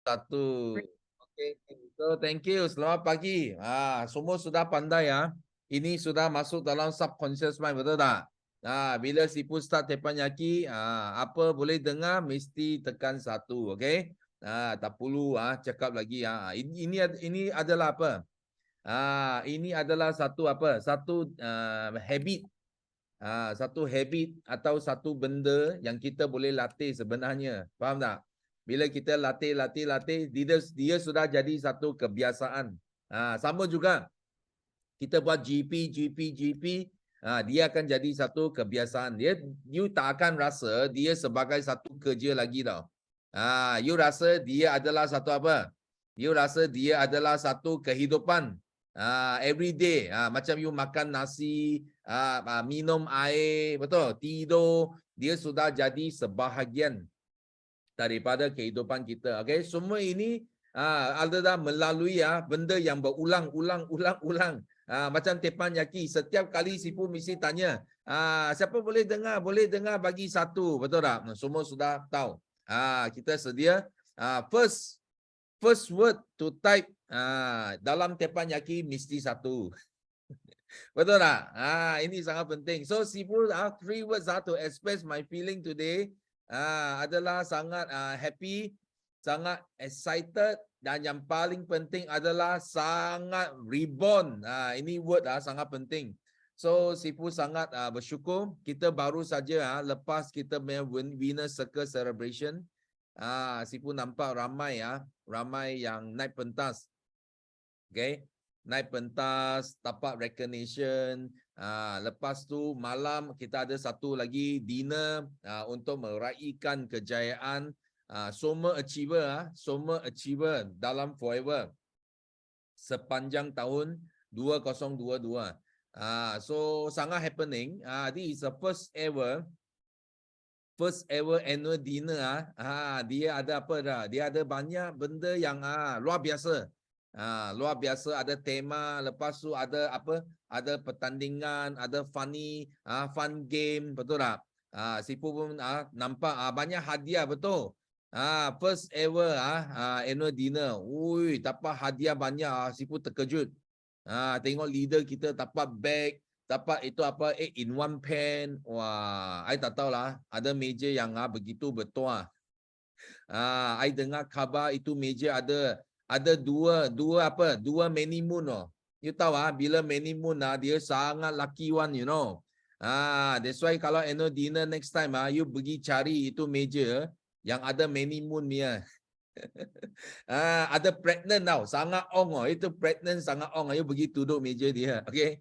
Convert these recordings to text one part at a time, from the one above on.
satu. Okey, so thank you. Selamat pagi. Semua sudah pandai ya. Ini sudah masuk dalam subconscious mind, betul tak? Bila Sipu start teppanyaki, apa boleh dengar mesti tekan satu, okey? Tak perlu cakap lagi ini adalah apa? Ini adalah satu apa? Satu habit. Satu habit atau satu benda yang kita boleh latih sebenarnya. Faham tak? Bila kita latih, dia sudah jadi satu kebiasaan. Sama juga kita buat GP, dia akan jadi satu kebiasaan. You tak akan rasa dia sebagai satu kerja lagi tau. You rasa dia adalah satu apa? You rasa dia adalah satu kehidupan. Every day, macam you makan nasi, minum air, betul, tidur, dia sudah jadi sebahagian daripada kehidupan kita. Okay, semua ini adalah melalui benda yang berulang-ulang. Macam teppanyaki, setiap kali Sipu mesti tanya, siapa boleh dengar? Boleh dengar bagi satu, betul tak? Semua sudah tahu. Kita sedia first word to type dalam teppanyaki mesti satu. Betul tak? Ini sangat penting. So Sipu 3 words to express my feeling today adalah sangat happy, sangat excited, dan yang paling penting adalah sangat reborn. Ini word sangat penting. So Sipu sangat bersyukur kita baru saja lepas kita winner circle celebration. Sipu nampak ramai yang naik pentas. Okay, naik pentas, dapat recognition. Lepas tu malam kita ada satu lagi dinner untuk meraihkan kejayaan semua achiever dalam Forever sepanjang tahun 2022. So sangat happening. This is the first ever annual dinner. Dia ada apa dah? Dia ada banyak benda yang luar biasa. Luar biasa, ada tema, lepas tu ada apa? Ada pertandingan, ada fun game, betul tak? Sipu pun nampak banyak hadiah, betul. First ever annual dinner. Ui, dapat hadiah banyak. Sipu terkejut. Tengok leader kita dapat bag, dapat itu apa 8-in-1 pen. Wah, I tak tahulah ada meja yang begitu bertuah. I dengar khabar itu meja ada dua many moon. You tahu bila many moon dia sangat lucky one, you know. That's why kalau annual dinner next time you pergi cari itu meja yang ada many moon dia. Ada pregnant tau, sangat ong itu pregnant sangat ong. You pergi duduk meja dia, okay?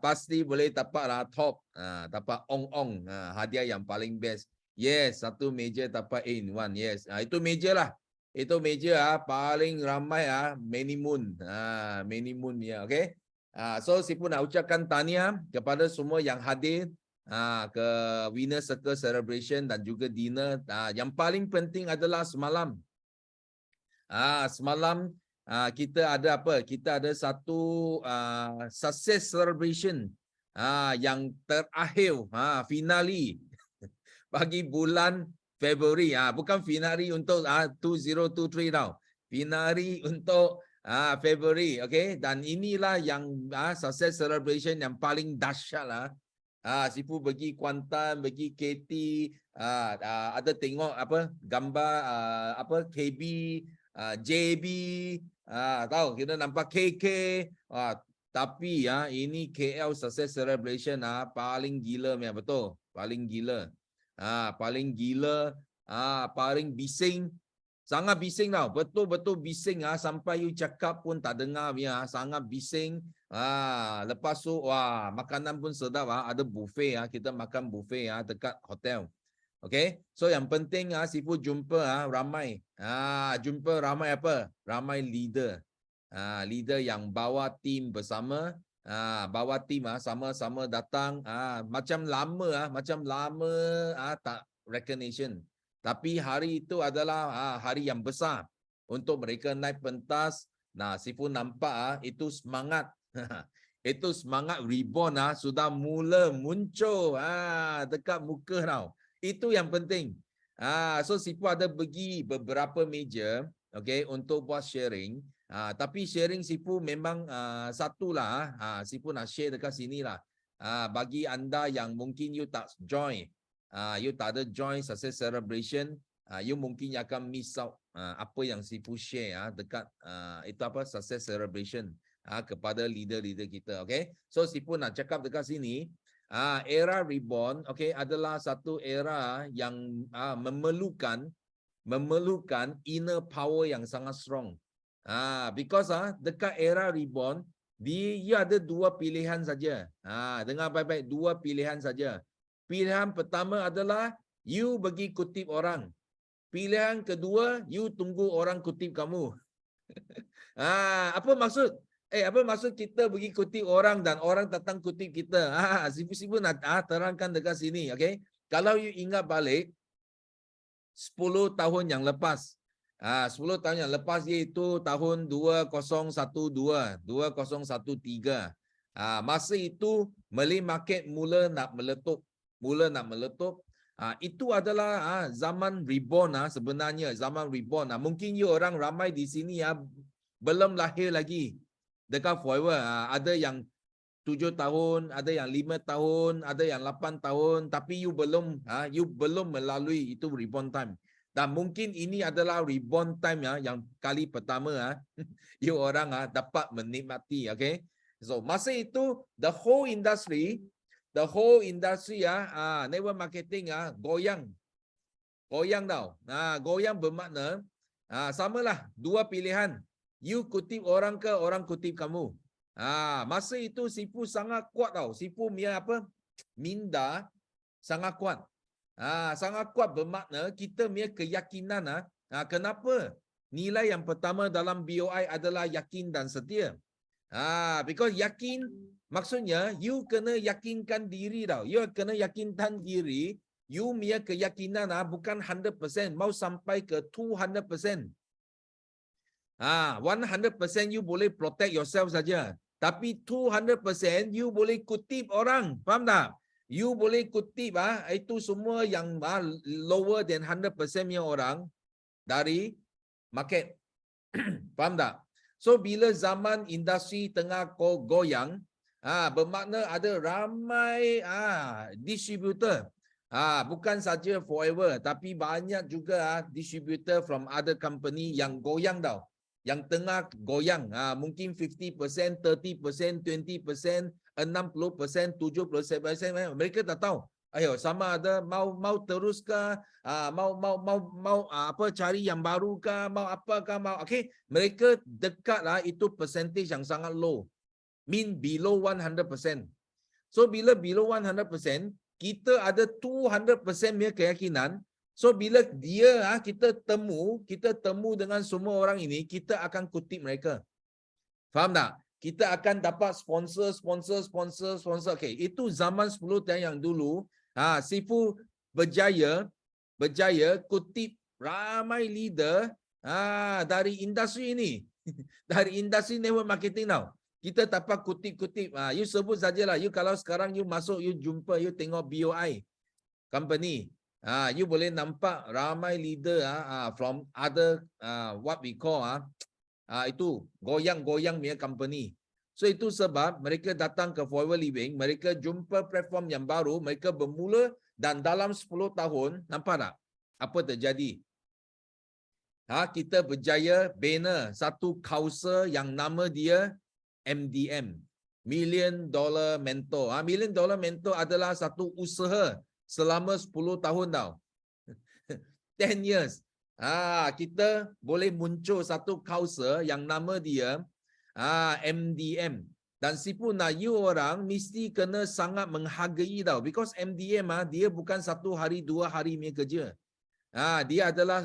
Pasti boleh dapat top, dapat ong hadiah yang paling best. Yes, satu meja dapat 8-in-1. Yes, itu meja lah. Itu meja paling ramai many moon ya, okay? So Sipu nak ucapkan tahniah kepada semua yang hadir ke winner circle celebration dan juga dinner. Yang paling penting adalah semalam. Semalam kita ada apa? Kita ada satu success celebration yang terakhir, finale bagi bulan Februari. Bukan finale untuk 2023 tau. Finale untuk Februari, okay? Dan inilah yang success celebration yang paling dahsyat lah. Sipu pergi Kuantan, pergi KT, ada tengok apa gambar KB, JB, tahu kita nampak KK, tapi ini KL success celebration paling gila ya, betul, paling gila, paling bising, sangat bising tau, betul-betul bising sampai you cakap pun tak dengar ya, sangat bising. Lepas tu makanan pun sedap, ada buffet kita makan buffet dekat hotel. Okay, so yang penting Sipu jumpa ramai. Jumpa ramai apa? Ramai leader. Leader yang bawa tim bersama, bawa tim sama-sama datang. Macam lama tak recognition. Tapi hari itu adalah hari yang besar untuk mereka naik pentas. Sipu nampak itu semangat. Itu semangat reborn sudah mula muncul dekat muka tau. Itu yang penting. So Sipu ada bagi beberapa meja okay, untuk buat sharing. Tapi sharing Sifu memang satulah. Sifu nak share dekat sini lah. Bagi anda yang mungkin you tak join, you tak ada join success celebration, you mungkin akan miss out apa yang Sifu share dekat itu apa success celebration kepada leader-leader kita. Okay, so Sifu nak cakap dekat sini. Era reborn, okay, adalah satu era yang memerlukan inner power yang sangat strong. Because dekat era reborn, dia ada dua pilihan saja. Dengar baik-baik, dua pilihan saja. Pilihan pertama adalah you pergi kutip orang. Pilihan kedua, you tunggu orang kutip kamu. Apa maksud? Apa maksud kita pergi kutip orang dan orang datang kutip kita? Sifu nak terangkan dekat sini, okay? Kalau you ingat balik 10 tahun yang lepas. 10 tahun yang lepas iaitu tahun 2012, 2013. Masa itu Malay market mula nak meletup. Itu adalah zaman reborn sebenarnya, zaman reborn. Mungkin you orang ramai di sini belum lahir lagi dekat forever. Ada yang 7 tahun, ada yang 5 tahun, ada yang 8 tahun, tapi you belum melalui itu reborn time. Dan mungkin ini adalah reborn time yang kali pertama you orang dapat menikmati, okay? So masa itu the whole industry network marketing goyang tau. Goyang bermakna samalah dua pilihan. You kutip orang ke orang kutip kamu. Masa itu Sifu sangat kuat tau. Sifu punya minda sangat kuat. Sangat kuat bermakna kita punya keyakinan. Kenapa? Nilai yang pertama dalam BOI adalah yakin dan setia. Because yakin maksudnya you kena yakinkan diri tau. You kena yakinkan diri. You punya keyakinan bukan 100%, mau sampai ke 200%. 100% you boleh protect yourself saja. Tapi 200% you boleh kutip orang. Faham tak? You boleh kutip itu semua yang lower than 100% punya orang dari market. Faham tak? So bila zaman industri tengah goyang, bermakna ada ramai distributor. Bukan saja Forever, tapi banyak juga distributor from other company yang goyang tau. Yang tengah goyang, mungkin 50%, 30%, 20%, 60%, 70%, mereka tak tahu. Ayo, sama ada mau terus ke, mau cari yang baru ke, mau apakah mau. Okay, mereka dekat itu percentage yang sangat low. Mean below 100%. So bila below 100%, kita ada 200% punya keyakinan. So bila kita temu dengan semua orang ini, kita akan kutip mereka. Faham tak? Kita akan dapat sponsor. Okay, itu zaman 10 tahun yang dulu. Sifu berjaya kutip ramai leader dari industri ini. Dari industri network marketing tau. Kita dapat kutip. You sebut sajalah. You kalau sekarang you masuk, you jumpa, you tengok BOI company. You boleh nampak ramai leader from other what we call itu goyang punya company. So itu sebab mereka datang ke Forever Living, mereka jumpa platform yang baru, mereka bermula dan dalam 10 tahun, nampak tak apa terjadi? Kita berjaya bina satu kausar yang nama dia MDM, Million Dollar Mentor. Million Dollar Mentor adalah satu usaha selama 10 tahun tau. 10 years. Kita boleh muncul satu kausar yang nama dia MDM. Dan Sifu nak you orang mesti kena sangat menghargai tau. Because MDM dia bukan 1 hari 2 hari punya kerja. Dia adalah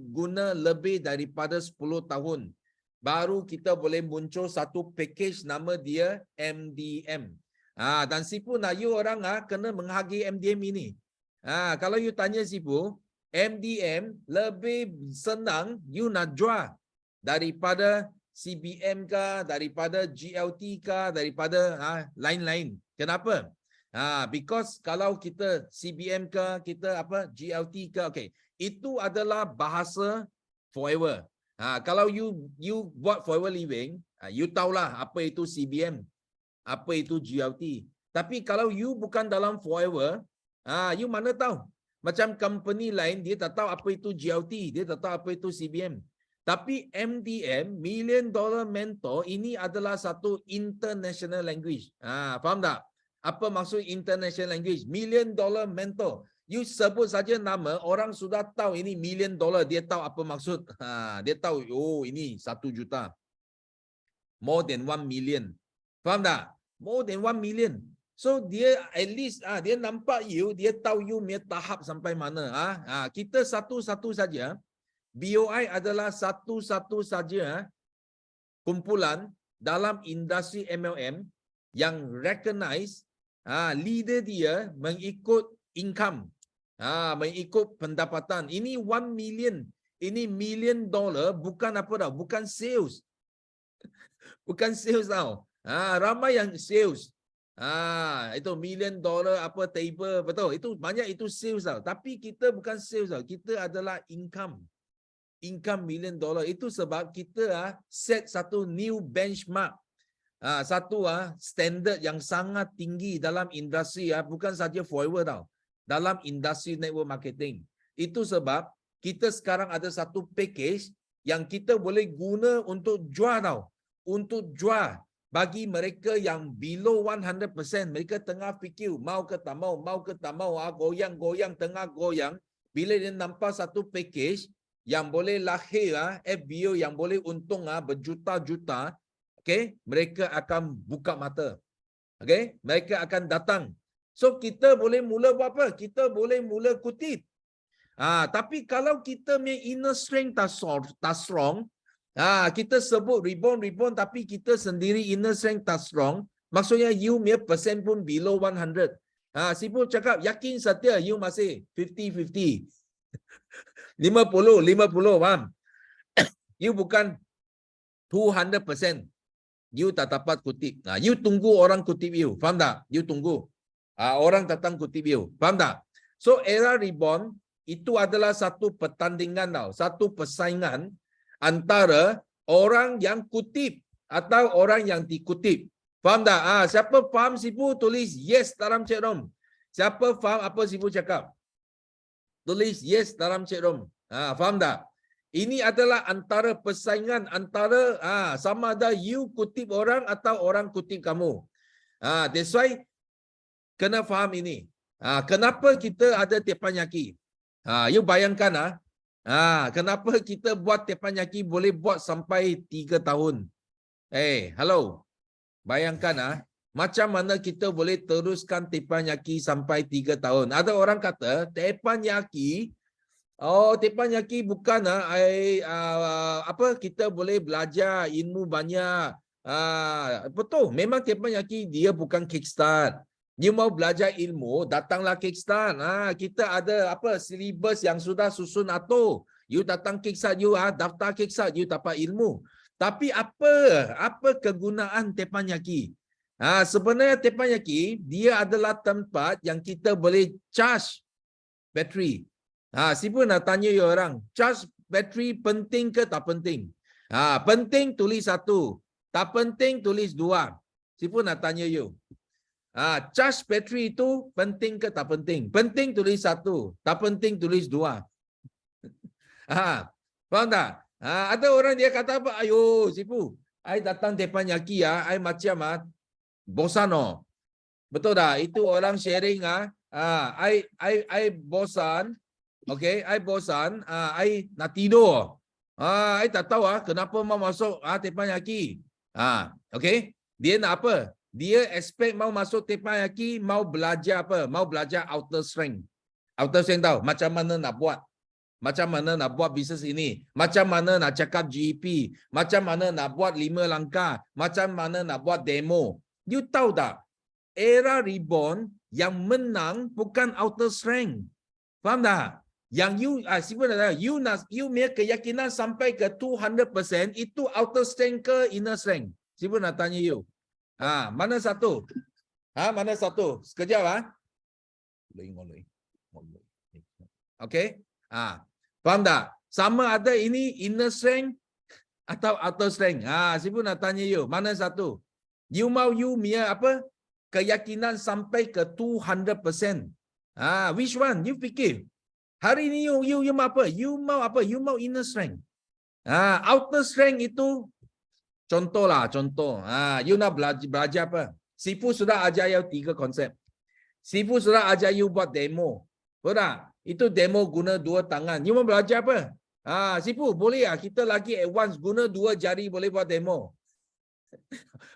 guna lebih daripada 10 tahun. Baru kita boleh muncul satu package nama dia MDM. Dan Sifu nak you orang kena menghargai MDM ini. Kalau you tanya Sifu, MDM lebih senang you nak jual daripada CBM ke, daripada GLT ke, daripada lain-lain. Kenapa? Because kalau kita CBM ke, kita GLT ke, okay, itu adalah bahasa Forever. Kalau you buat forever living, you tahulah apa itu CBM, apa itu GLT. Tapi kalau you bukan dalam forever, you mana tahu? Macam company lain dia tak tahu apa itu GLT, dia tak tahu apa itu CBM. Tapi MDM, Million Dollar Mentor, ini adalah satu international language. Faham tak? Apa maksud international language? Million Dollar Mentor. You sebut saja nama, orang sudah tahu ini million dollar. Dia tahu apa maksud. Dia tahu, oh ini 1 juta. More than 1 million. Faham tak? More than 1 million. So dia at least dia nampak you, dia tahu you punya tahap sampai mana. Kita satu-satu saja. BOI adalah satu-satu saja kumpulan dalam industri MLM yang recognize leader dia mengikut income, mengikut pendapatan. Ini 1 million, ini million dollar, bukan apa tau, bukan sales. Bukan sales tau. Ramai yang sales. Itu million dollar apa table, betul. Itu banyak itu sales tau. Tapi kita bukan sales tau. Kita adalah income. Income million dollar. Itu sebab kita set satu new benchmark. Satu standard yang sangat tinggi dalam industri, bukan saja forever tau. Dalam industri network marketing. Itu sebab kita sekarang ada satu package yang kita boleh guna untuk jual tau. Untuk jual bagi mereka yang below 100%, mereka tengah fikir mau ke tak mau, goyang-goyang, tengah goyang. Bila dia nampak satu package yang boleh lahir FBO yang boleh untung berjuta-juta, okay, mereka akan buka mata. Okay, mereka akan datang. So kita boleh mula buat apa? Kita boleh mula kutip. Tapi kalau kita punya inner strength tak strong, kita sebut rebound tapi kita sendiri inner strength tak strong, maksudnya you punya persen pun below 100. Sipul cakap yakin setia you masih 50-50. 50-50, faham? You bukan 200%. You tak dapat kutip. You tunggu orang kutip you. Faham tak? You tunggu. Orang datang kutip you. Faham tak? So era rebound itu adalah satu pertandingan tau. Satu persaingan antara orang yang kutip atau orang yang dikutip. Faham tak? Siapa faham Sipu tulis yes dalam chat room. Siapa faham apa Sipu cakap? Tulis yes dalam chat room. Faham tak? Ini adalah antara persaingan antara sama ada you kutip orang atau orang kutip kamu. That's why kena faham ini. Kenapa kita ada teppanyaki? You bayangkan kenapa kita buat teppanyaki boleh buat sampai 3 tahun. Hello. Bayangkan macam mana kita boleh teruskan teppanyaki sampai 3 tahun. Ada orang kata teppanyaki, teppanyaki bukan apa kita boleh belajar ilmu banyak. Betul, memang teppanyaki dia bukan kickstart. You mau belajar ilmu, datanglah kickstart. Kita ada apa silibus yang sudah susun atur. You datang kickstart, you daftar kickstart, you dapat ilmu. Tapi apa kegunaan teppanyaki? Sebenarnya teppanyaki dia adalah tempat yang kita boleh charge bateri. Siapa nak tanya you orang, charge bateri penting ke tak penting? Penting tulis 1, tak penting tulis 2. Siapa nak tanya you? Charge bateri itu penting ke tak penting? Penting tulis 1, tak penting tulis 2. Faham tak? Ada orang dia kata apa? Ayo, Sipu, I datang teppanyaki I macam bosan. Betul tak? Itu orang sharing I bosan. Okay, I bosan. I nak tidur. I tak tahu kenapa mau masuk teppanyaki. Okay, dia nak apa? Dia expect mau masuk teppanyaki, mau belajar apa? Mau belajar outer strength. Outer strength tahu macam mana nak buat. Macam mana nak buat bisnes ini. Macam mana nak cakap GEP. Macam mana nak buat 5 langkah. Macam mana nak buat demo. You tahu tak? Era rebound yang menang bukan outer strength. Faham tak? Yang you punya keyakinan sampai ke 200% itu outer strength ke inner strength? Siapa nak tanya you? Mana satu? Mana satu? Sekejap Okay? Faham tak? Sama ada ini inner strength atau outer strength? Sipu nak tanya you, mana satu? You mau you punya apa? Keyakinan sampai ke 200%. Which one? You fikir. Hari ni you mau apa? You mau apa? You mau inner strength. Outer strength itu contoh. You nak belajar apa? Sipu sudah ajar you 3 konsep. Sipu sudah ajar you buat demo. Betul? Itu demo guna 2 tangan. You mau belajar apa? Sipu boleh kita lagi advance guna 2 jari boleh buat demo.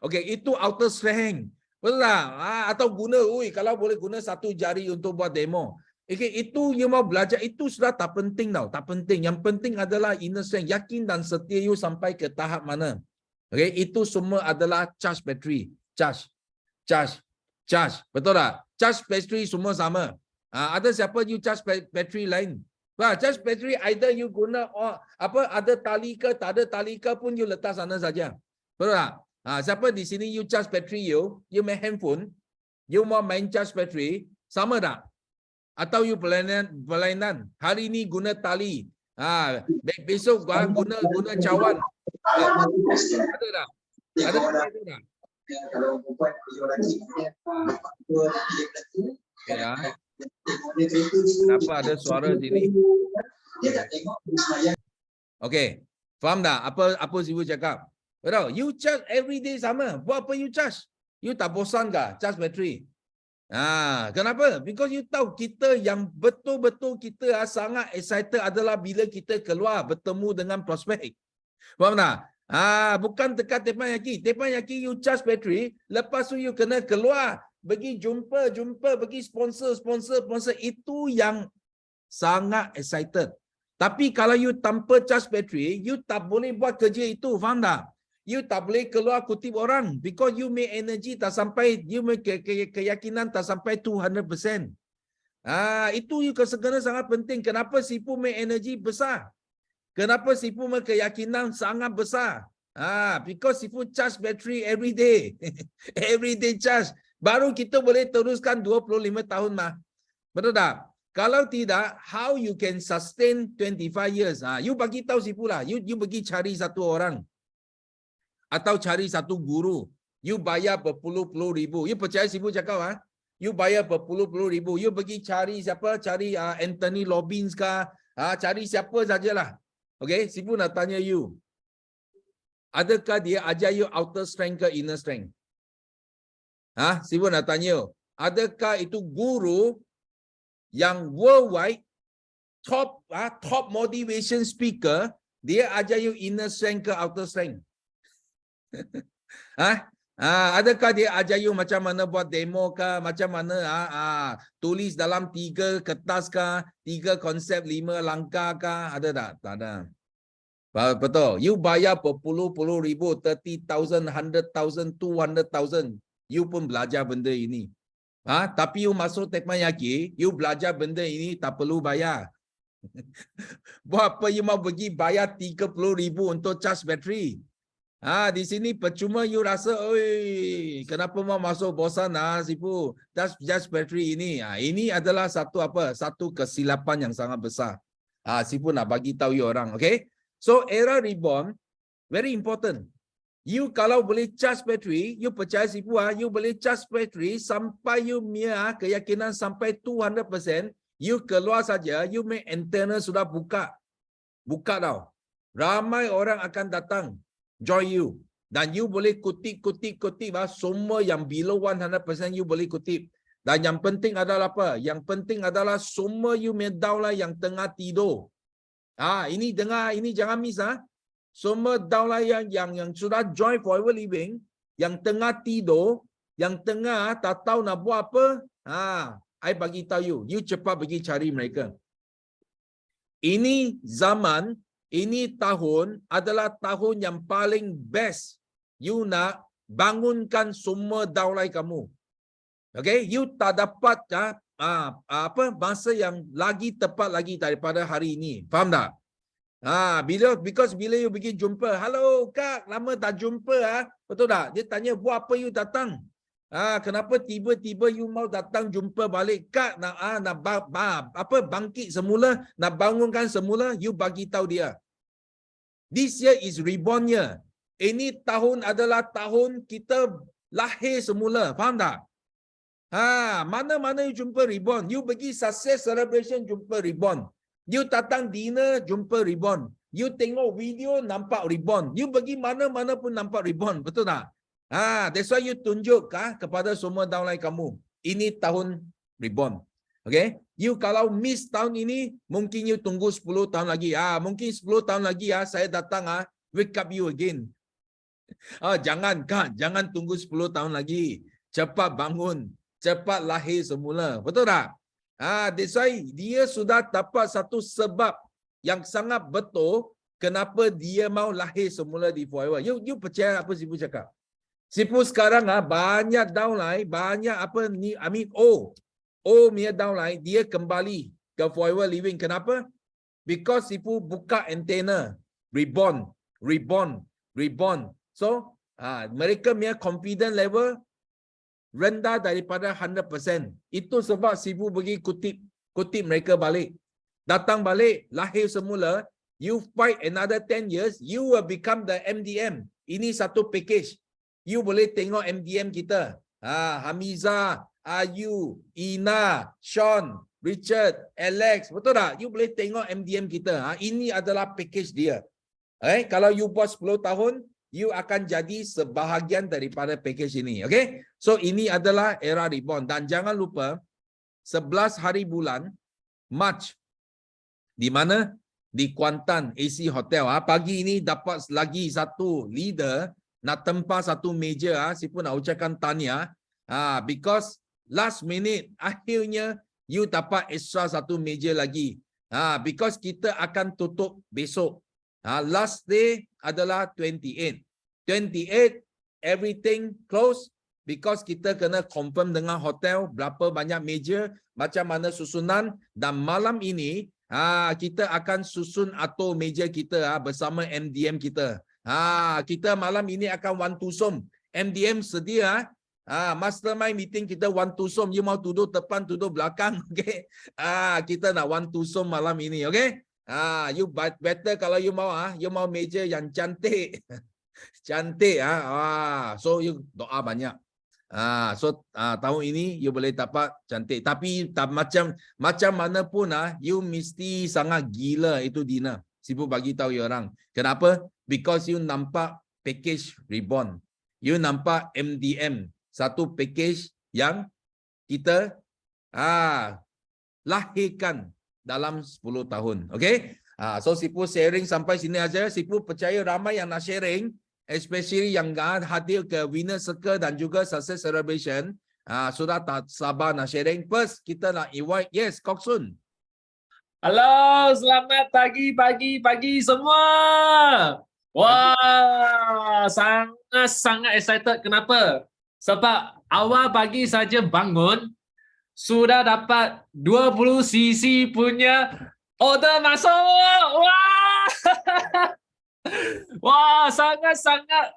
Okay, itu outer strength. Betul tak? Atau guna, kalau boleh guna 1 jari untuk buat demo. Okay, itu you mau belajar, itu sudah tak penting tau. Tak penting. Yang penting adalah inner strength. Yakin dan setia you sampai ke tahap mana. Okay, itu semua adalah charge battery. Charge. Betul tak? Charge battery semua sama. Ada siapa you charge battery lain? Charge battery either you guna ada tali ke, tak ada tali ke pun you letak sana saja. Betul tak? Siapa di sini you charge battery you main handphone, you mau main charge battery, sama tak? Atau you berlainan, hari ni guna tali, besok guna cawan. Ada tak? Ada tak? Kenapa ada suara sini? Okay, faham tak? Apa Sibu cakap? Betul? You charge every day sama. Buat apa you charge? You tak bosan ke charge battery? Kenapa? Because you tahu kita yang betul-betul kita sangat excited adalah bila kita keluar bertemu dengan prospek. Faham tak? Bukan dekat teppanyaki you charge battery, lepas tu you kena keluar, pergi jumpa, pergi sponsor, itu yang sangat excited. Tapi kalau you tanpa charge battery, you tak boleh buat kerja itu, faham tak? You tak boleh keluar kutip orang because you make energy tak sampai, you make keyakinan tak sampai 200%. Itu you kena sangat penting. Kenapa Sipu make energy besar? Kenapa Sipu make keyakinan sangat besar? Because Sipu charge battery every day. Every day charge. Baru kita boleh teruskan 25 tahun mah. Betul tak? Kalau tidak, how you can sustain 25 years? You bagi tahu Sipu lah. You pergi cari satu orang. Atau cari satu guru, you bayar berpuluh-puluh ribu. You percaya Sipu cakap, you bayar berpuluh-puluh ribu. You pergi cari siapa? Cari Anthony Robbins kah? Cari siapa sajalah. Okay, Sipu nak tanya you. Adakah dia ajar you outer strength ke inner strength? Sipu nak tanya you. Adakah itu guru yang worldwide top motivation speaker, dia ajar you inner strength ke outer strength? Adakah dia ajar you macam mana buat demo ke, macam mana tulis dalam 3 kertas ke, 3 konsep 5 langkah ke? Ada tak? Tak ada. Betul. You bayar berpuluh-puluh ribu, 30,000, 100,000, 200,000. You pun belajar benda ini. Tapi you masuk teppanyaki, you belajar benda ini tak perlu bayar. Buat apa you mau pergi bayar 30,000 untuk charge battery? Di sini percuma you rasa, oi, kenapa mau masuk bosan Sipu? Just battery ini. Ini adalah satu kesilapan yang sangat besar. Sipu nak bagi tahu you orang, okay? So era reborn very important. You kalau boleh charge battery, you percaya Sipu you boleh charge battery sampai you punya keyakinan sampai 200%, you keluar saja, you make antenna sudah buka tau. Ramai orang akan datang join you. Dan you boleh kutip semua yang below 100% you boleh kutip. Dan yang penting adalah apa? Yang penting adalah semua you downline yang tengah tidur. Ini dengar, ini jangan miss Semua downline yang sudah join Forever Living, yang tengah tidur, yang tengah tak tahu nak buat apa, I bagi tahu you cepat pergi cari mereka. Ini zaman, ini tahun adalah tahun yang paling best you nak bangunkan semua downline kamu. Okay, you tak dapat masa yang lagi tepat lagi daripada hari ini. Faham tak? Because bila you pergi jumpa, hello kak, lama tak jumpa betul tak? Dia tanya buat apa you datang? Kenapa tiba-tiba you mau datang jumpa balik kak? Nak bangkit semula, nak bangunkan semula, you bagi tahu dia. This year is reborn year. Ini tahun adalah tahun kita lahir semula. Faham tak? Mana-mana you jumpa reborn. You pergi success celebration, jumpa reborn. You datang dinner, jumpa reborn. You tengok video, nampak reborn. You pergi mana-mana pun nampak reborn. Betul tak? That's why you tunjuk kepada semua downline kamu. Ini tahun reborn. Okay? You kalau miss tahun ini, mungkin you tunggu 10 tahun lagi. Mungkin 10 tahun lagi saya datang wake up you again. Jangan tunggu 10 tahun lagi. Cepat bangun. Cepat lahir semula. Betul tak? That's why dia sudah dapat satu sebab yang sangat betul kenapa dia mau lahir semula di Forever. You percaya apa Sipu cakap? Sipu sekarang banyak downline, banyak punya downline, dia kembali ke Forever Living. Kenapa? Because Sipu buka antena. Reborn. So, mereka punya confidence level rendah daripada 100%. Itu sebab Sipu pergi kutip mereka balik. Datang balik, lahir semula, you fight another 10 years, you will become the MDM. Ini satu package. You boleh tengok MDM kita. Hamiza, Ayu, Ina, Sean, Richard, Alex. Betul tak? You boleh tengok MDM kita. Ini adalah package dia. Kalau you buat 10 tahun, you akan jadi sebahagian daripada package ini. Okay? So, ini adalah era reborn. Dan jangan lupa, 11 hari bulan, March. Di mana? Di Kuantan AC Hotel. Pagi ini dapat lagi satu leader nak tempah satu meja. Sipu nak ucapkan tahniah. Because last minute, akhirnya, you dapat extra satu meja lagi. Because kita akan tutup besok. Last day adalah 28. 28, everything close because kita kena confirm dengan hotel berapa banyak meja, macam mana susunan, dan malam ini kita akan susun atur meja kita bersama MDM kita. Kita malam ini akan one to som. MDM sedia mastermind meeting kita one to som. You mau duduk depan, duduk belakang, okay? Kita nak one to som malam ini, okay? You better kalau you mau meja yang cantik. Cantik. So you doa banyak. So tahun ini you boleh dapat cantik. Tapi macam mana pun you mesti sangat gila itu Dina. Sipu bagi tahu you orang. Kenapa? Because you nampak package reborn. You nampak MDM. Satu package yang kita lahirkan dalam 10 tahun. Okay? So Sipu sharing sampai sini aja. Sipu percaya ramai yang nak sharing, especially yang hadir ke Winner Circle dan juga Success Celebration. Sudah tak sabar nak sharing. First, kita nak invite, yes, Kok Sun. Halo, selamat pagi semua. Wah, sangat excited. Kenapa? Sebab awal pagi saja bangun, sudah dapat 20 cc punya order masuk. Wah! Wah, sangat-sangat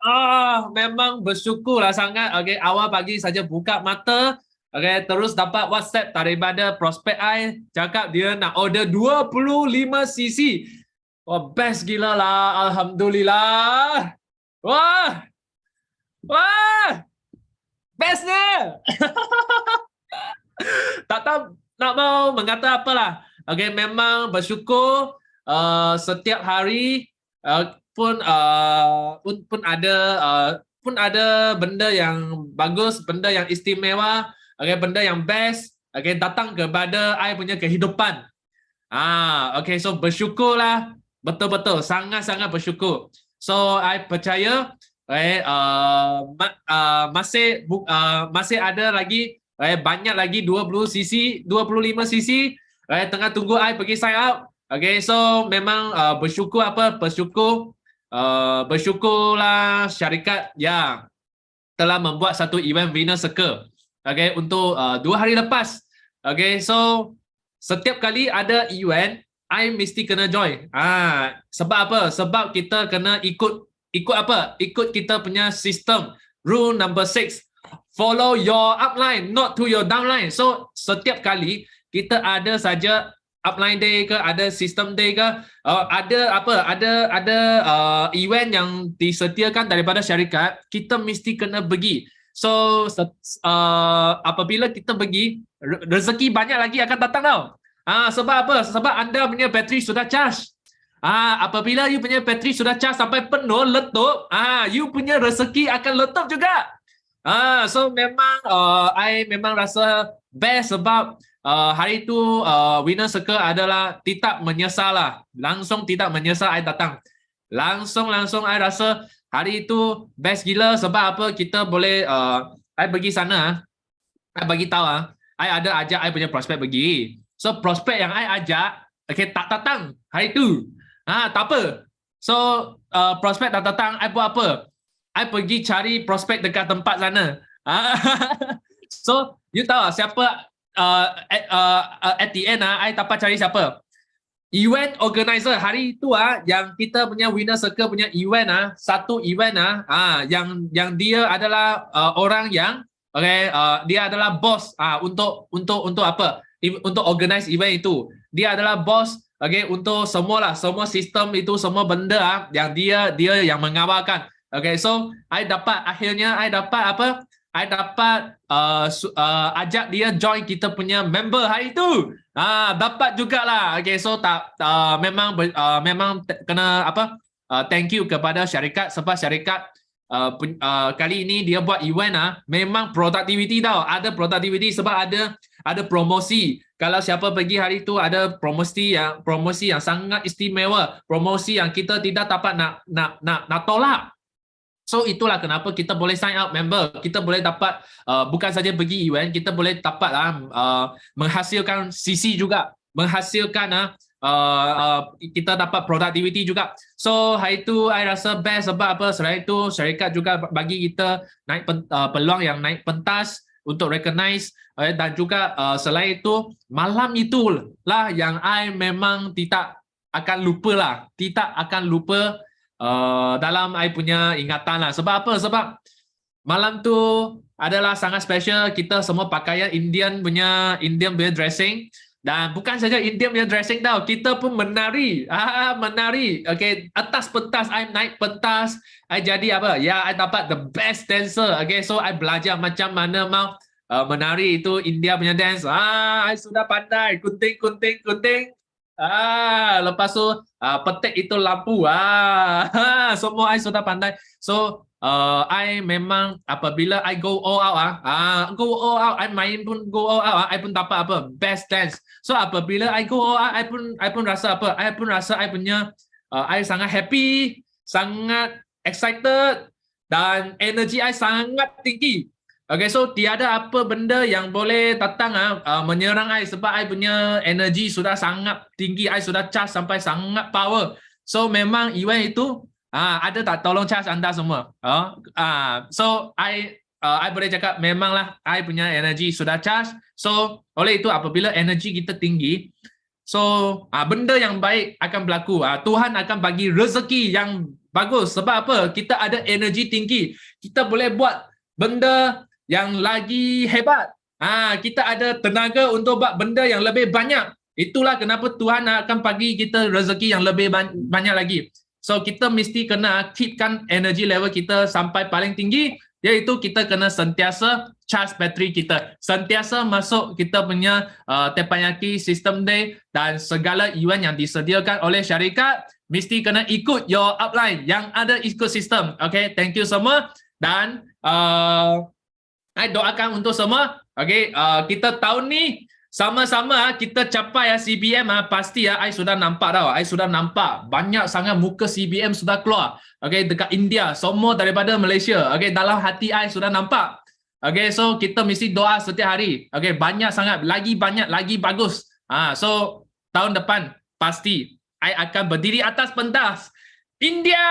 memang bersyukurlah sangat. Okay, awal pagi saja buka mata. Okay, terus dapat WhatsApp daripada prospek I, cakap dia nak order 25 cc. Wah, best gila lah. Alhamdulillah. Wah! Bestnya! Tak tahu nak mau mengata apalah. Okay, memang bersyukur setiap hari pun ada benda yang bagus, benda yang istimewa, okay, benda yang best, okay, datang kepada I punya kehidupan. Okay, so bersyukurlah, betul-betul, sangat-sangat bersyukur. So I percaya, okay, masih ada lagi, banyak lagi 20 cc, 25 cc, tengah tunggu I pergi sign up. Okay, so memang bersyukurlah syarikat yang telah membuat satu event Winner Circle. Okay, untuk 2 hari lepas. Okay, so setiap kali ada event, I mesti kena join. Sebab apa? Sebab kita kena ikut apa? Ikut kita punya sistem. Rule number 6. Follow your upline, not to your downline. So setiap kali kita ada saja upline day ke, ada system day ke, ada event yang disediakan daripada syarikat, kita mesti kena pergi. So apabila kita pergi, rezeki banyak lagi akan datang tau. Sebab apa? Sebab anda punya bateri sudah charge. Apabila you punya bateri sudah charge sampai penuh, letup, you punya rezeki akan letup juga. So memang I memang rasa best sebab hari itu winner circle adalah tidak menyesal lah. Langsung tidak menyesal I datang. Langsung I rasa hari itu best gila sebab apa, kita boleh I pergi sana, I bagi tahu I ada ajak I punya prospek pergi. So prospek yang I ajak, okay, tak datang hari itu. Tak apa. So prospek tak datang, I buat apa? I pergi cari prospek dekat tempat sana. So you tahu siapa at the end I dapat cari siapa? Event organizer hari itu yang kita punya winner circle punya event satu event yang dia adalah orang yang dia adalah boss untuk apa? Untuk organize event itu. Dia adalah boss untuk semua sistem itu, semua benda yang dia yang mengawalkan. So akhirnya I dapat ajak dia join kita punya member hari itu. Dapat jugalah. So memang kena thank you kepada syarikat sebab syarikat kali ini dia buat event memang productivity tau. Ada productivity sebab ada promosi. Kalau siapa pergi hari itu ada promosi yang sangat istimewa, promosi yang kita tidak dapat nak tolak. So itulah kenapa kita boleh sign up member. Kita boleh dapat bukan saja pergi event, kita boleh dapat menghasilkan CC juga, menghasilkan kita dapat productivity juga. So hari itu I rasa best sebab apa? Selain itu syarikat juga bagi kita naik peluang yang naik pentas untuk recognize, dan juga selain itu malam itulah yang I memang tidak akan lupa dalam I punya ingatan lah. Sebab apa? Sebab malam tu adalah sangat special. Kita semua pakaian Indian punya dressing. Dan bukan saja Indian punya dressing tau, kita pun menari. Okay, atas pentas, I naik pentas, I jadi apa? I dapat the best dancer. Okay, so I belajar macam mana mau menari itu India punya dance. I sudah pandai, kunting. Lepas tu petik itu lampu. Semua I sudah pandai. So I memang apabila I go all out I main pun go all out I pun dapat apa? Best dance. So apabila I go all out I pun rasa apa? I pun rasa I punya I sangat happy, sangat excited dan energi I sangat tinggi. Okay, so tiada apa benda yang boleh datang menyerang I sebab I punya energi sudah sangat tinggi, I sudah charge sampai sangat power. So memang event itu ada tak tolong charge anda semua. So I boleh cakap memanglah I punya energi sudah charge. So oleh itu apabila energi kita tinggi, so benda yang baik akan berlaku. Tuhan akan bagi rezeki yang bagus. Sebab apa? Kita ada energi tinggi. Kita boleh buat benda yang lagi hebat. Kita ada tenaga untuk buat benda yang lebih banyak. Itulah kenapa Tuhan akan bagi kita rezeki yang lebih banyak lagi. So kita mesti kena keepkan energy level kita sampai paling tinggi, iaitu kita kena sentiasa charge bateri kita, sentiasa masuk kita punya teppanyaki system day dan segala event yang disediakan oleh syarikat, mesti kena ikut your upline yang ada ikut sistem. Okay, thank you semua dan I doakan untuk semua. Okay, kita tahun ni sama-sama kita capai CBM pasti I sudah nampak tau. I sudah nampak banyak sangat muka CBM sudah keluar. Okay, dekat India, semua daripada Malaysia. Okay, dalam hati I sudah nampak. Okay, so kita mesti doa setiap hari. Okay, banyak sangat, lagi banyak, lagi bagus. So tahun depan pasti I akan berdiri atas pentas India.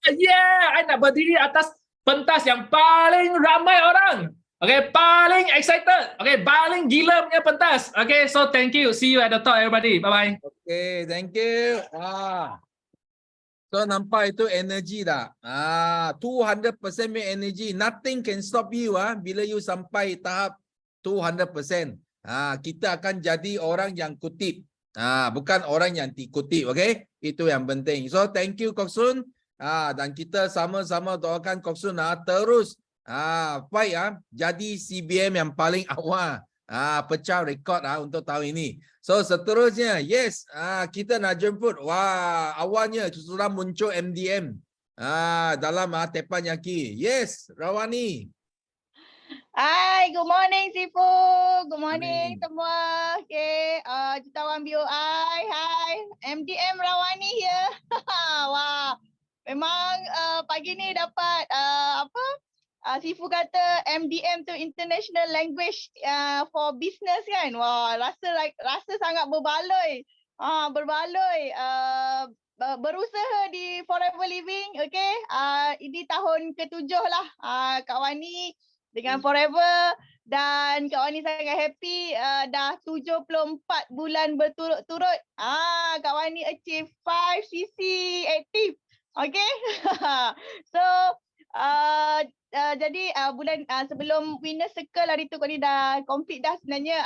I nak berdiri atas pentas yang paling ramai orang. Okay, paling excited. Okay, paling gila punya pentas. Okay, so thank you. See you at the top, everybody. Bye-bye. Okay, thank you. So nampak itu energi dah. 200% punya energi. Nothing can stop you bila you sampai tahap 200%. Kita akan jadi orang yang kutip. Bukan orang yang diikuti, okay? Itu yang penting. So thank you Kok Sun. Dan kita sama-sama doakan Kok Sun terus fight jadi CBM yang paling awal. Pecah rekod untuk tahun ini. So seterusnya, yes, kita nak jemput. Wah, awalnya sudah muncul MDM dalam Tepan Yaki. Yes, Rawani. Hai, good morning Sifu. Good morning Morning. semua. Okay, jutawan BOI. Hai, MDM Rawani here. Wah, memang pagi ni dapat Sifu kata MDM tu International Language for Business kan. Wah, rasa sangat berbaloi. Berbaloi. Berusaha di Forever Living, okay. Ini tahun ke-7 lah Kak Wani dengan Forever, dan Kak Wani sangat happy dah 74 bulan berturut-turut Kak Wani achieve 5cc active. Okay. So jadi bulan sebelum Winner Circle hari tu Kak Wani dah complete dah sebenarnya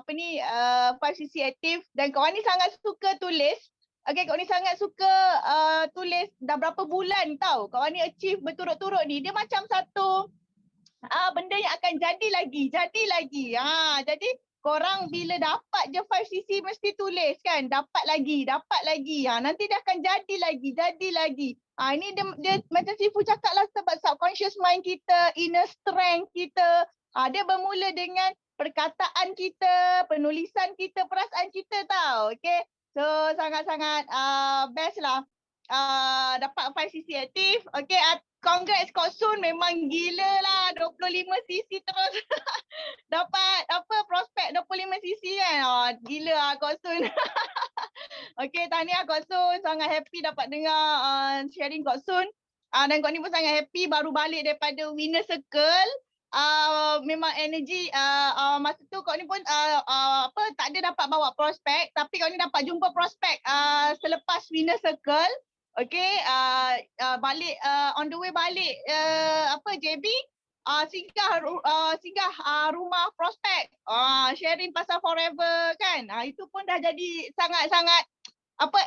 5cc active, dan Kak Wani sangat suka tulis. Okay, Kak Wani sangat suka tulis dah berapa bulan tau Kak Wani achieve berturut-turut ni. Dia macam satu benda yang akan jadi lagi. Jadi korang bila dapat je 5cc mesti tulis kan, dapat lagi. Nanti dia akan jadi lagi. Ini dia macam Sifu cakap lah, sebab subconscious mind kita, inner strength kita, dia bermula dengan perkataan kita, penulisan kita, perasaan kita tau. Okay, so sangat-sangat best lah dapat 5cc aktif. Okay, congrats Kok Sun, memang gila lah 25cc terus. Dapat prospek 25cc kan. Gila lah Kok Sun. Okay, tahniah Kok Sun, sangat happy dapat dengar sharing Kok Sun. Dan Kok ni pun sangat happy baru balik daripada Winner Circle. Memang energy masa tu Kok ni pun tak ada dapat bawa prospek, tapi Kok ni dapat jumpa prospek selepas Winner Circle. Okay, balik on the way balik JB, singgah rumah prospek, sharing pasal Forever kan. Itu pun dah jadi sangat-sangat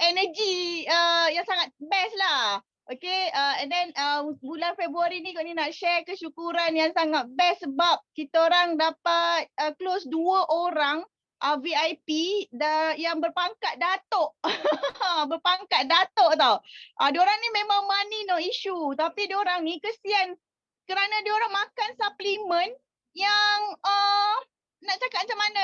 energy yang sangat best lah. Okay, and then bulan Februari ni Kak ni nak share kesyukuran yang sangat best, sebab kita orang dapat close 2 orang VIP yang berpangkat datuk. Berpangkat datuk tau. Diorang ni memang money no issue, tapi diorang ni kesian kerana diorang makan suplemen yang nak cakap macam mana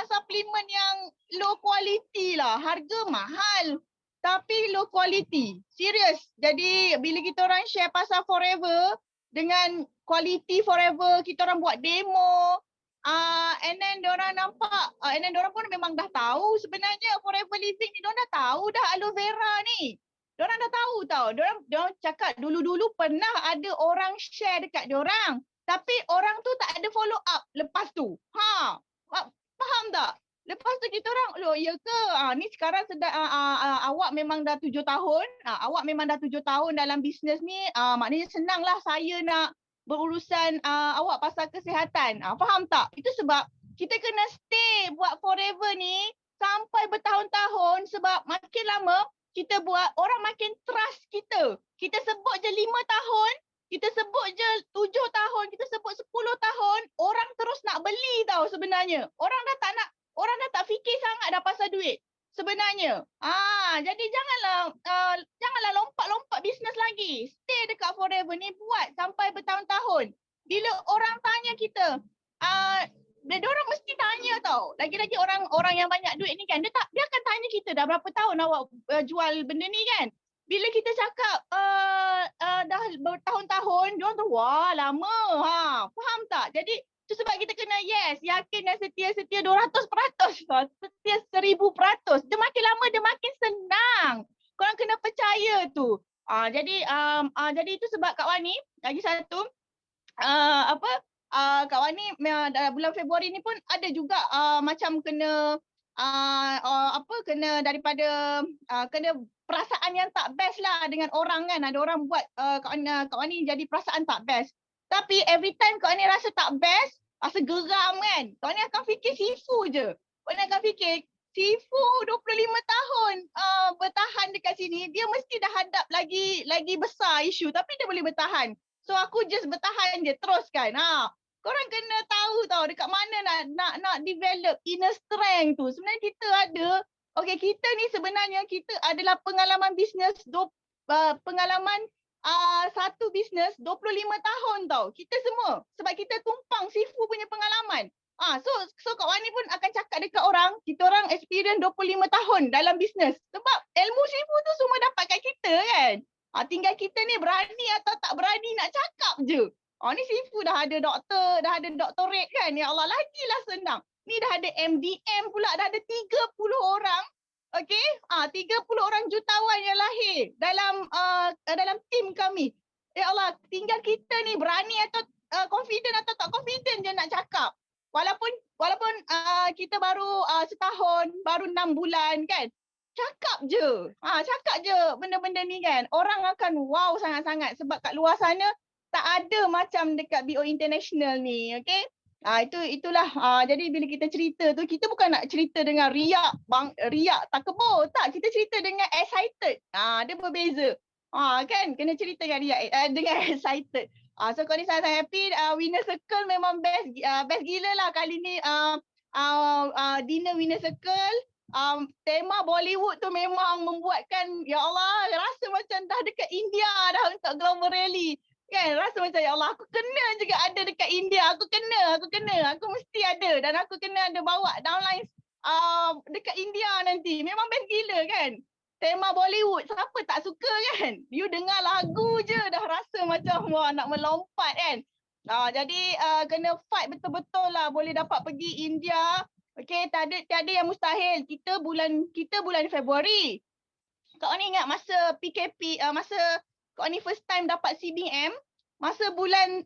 suplemen yang low quality lah. Harga mahal tapi low quality. Serius. Jadi bila kita orang share pasal Forever dengan quality Forever, kita orang buat demo, and then diorang nampak, and then diorang pun memang dah tahu sebenarnya Forever Living ni, diorang dah tahu dah aloe vera ni. Diorang dah tahu tau. Diorang cakap dulu-dulu pernah ada orang share dekat diorang, tapi orang tu tak ada follow up lepas tu. Faham tak? Lepas tu kita orang, loh ya ke? Ni sekarang awak memang dah 7 tahun. Awak memang dah 7 tahun dalam bisnes ni. Maknanya senang lah saya nak berurusan awak pasal kesihatan. Faham tak? Itu sebab kita kena stay buat Forever ni sampai bertahun-tahun, sebab makin lama kita buat, orang makin trust kita. Kita sebut je 5 tahun, kita sebut je 7 tahun, kita sebut 10 tahun, orang terus nak beli tau sebenarnya. Orang dah tak fikir sangat dah pasal duit sebenarnya. Jadi janganlah lompat-lompat bisnes lagi. Stay dekat Forever ni, buat sampai bertahun-tahun. Bila orang tanya kita, diorang mesti tanya tau. Lagi-lagi orang yang banyak duit ni kan, dia akan tanya kita, dah berapa tahun awak jual benda ni kan. Bila kita cakap dah bertahun-tahun, diorang tu wah lama. Faham tak? Jadi itu sebab kita kena yakin dan setia 200%. Setia 1000%. Dia makin lama dia makin senang. Korang kena percaya tu. Jadi itu sebab Kak Wani lagi satu Kak Wani bulan Februari ni pun ada juga macam kena kena daripada kena perasaan yang tak best lah dengan orang kan. Ada orang buat Kak Wani jadi perasaan tak best. Tapi every time Kak Wani rasa tak best, rasa geram kan, Kak Wani akan fikir Sifu je. Kak Wani akan fikir Sifu 25 tahun bertahan dekat sini. Dia mesti dah hadap lagi besar isu tapi dia boleh bertahan. So aku just bertahan je, teruskan. Korang kena tahu tau dekat mana nak develop inner strength tu. Sebenarnya kita ada, okay, kita ni sebenarnya kita adalah pengalaman bisnes, pengalaman satu bisnes 25 tahun tau. Kita semua. Sebab kita tumpang Sifu punya pengalaman. So Kak Wani pun akan cakap dekat orang, kita orang experience 25 tahun dalam bisnes. Sebab ilmu Sifu tu semua dapat kat kita kan. Tinggal kita ni berani atau tak berani nak cakap je. Ni Sifu dah ada doktor, dah ada doktorate kan. Ya Allah, lagilah senang. Ni dah ada MDM pula, dah ada 30 orang. Okay, 30 orang jutawan yang lahir dalam tim kami. Ya Allah, tinggal kita ni berani atau confident atau tak confident je nak cakap. Walaupun kita baru setahun, baru 6 bulan kan. Cakap je benda-benda ni kan. Orang akan wow sangat-sangat sebab kat luar sana tak ada macam dekat BO International ni, okay? Itulah. Jadi bila kita cerita tu, kita bukan nak cerita dengan riak tak kebur. Tak, kita cerita dengan excited. Dia berbeza. Kan, kena cerita dengan riak dengan excited. So kalau ni saya happy, Winner Circle memang best gila lah kali ni. Dinner Winner Circle. Tema Bollywood tu memang membuatkan, ya Allah, rasa macam dah dekat India dah untuk Global Rally. Kan, rasa macam ya Allah, aku kena juga ada dekat India. Aku mesti ada dan aku kena ada bawa downlines dekat India nanti. Memang best gila kan. Tema Bollywood, siapa tak suka kan? You dengar lagu je dah rasa macam wah nak melompat kan. Jadi kena fight betul-betul lah boleh dapat pergi India. Okay, tiada yang mustahil. Kita bulan Februari. Kau ni ingat masa PKP, masa kau ni first time dapat CBM, masa bulan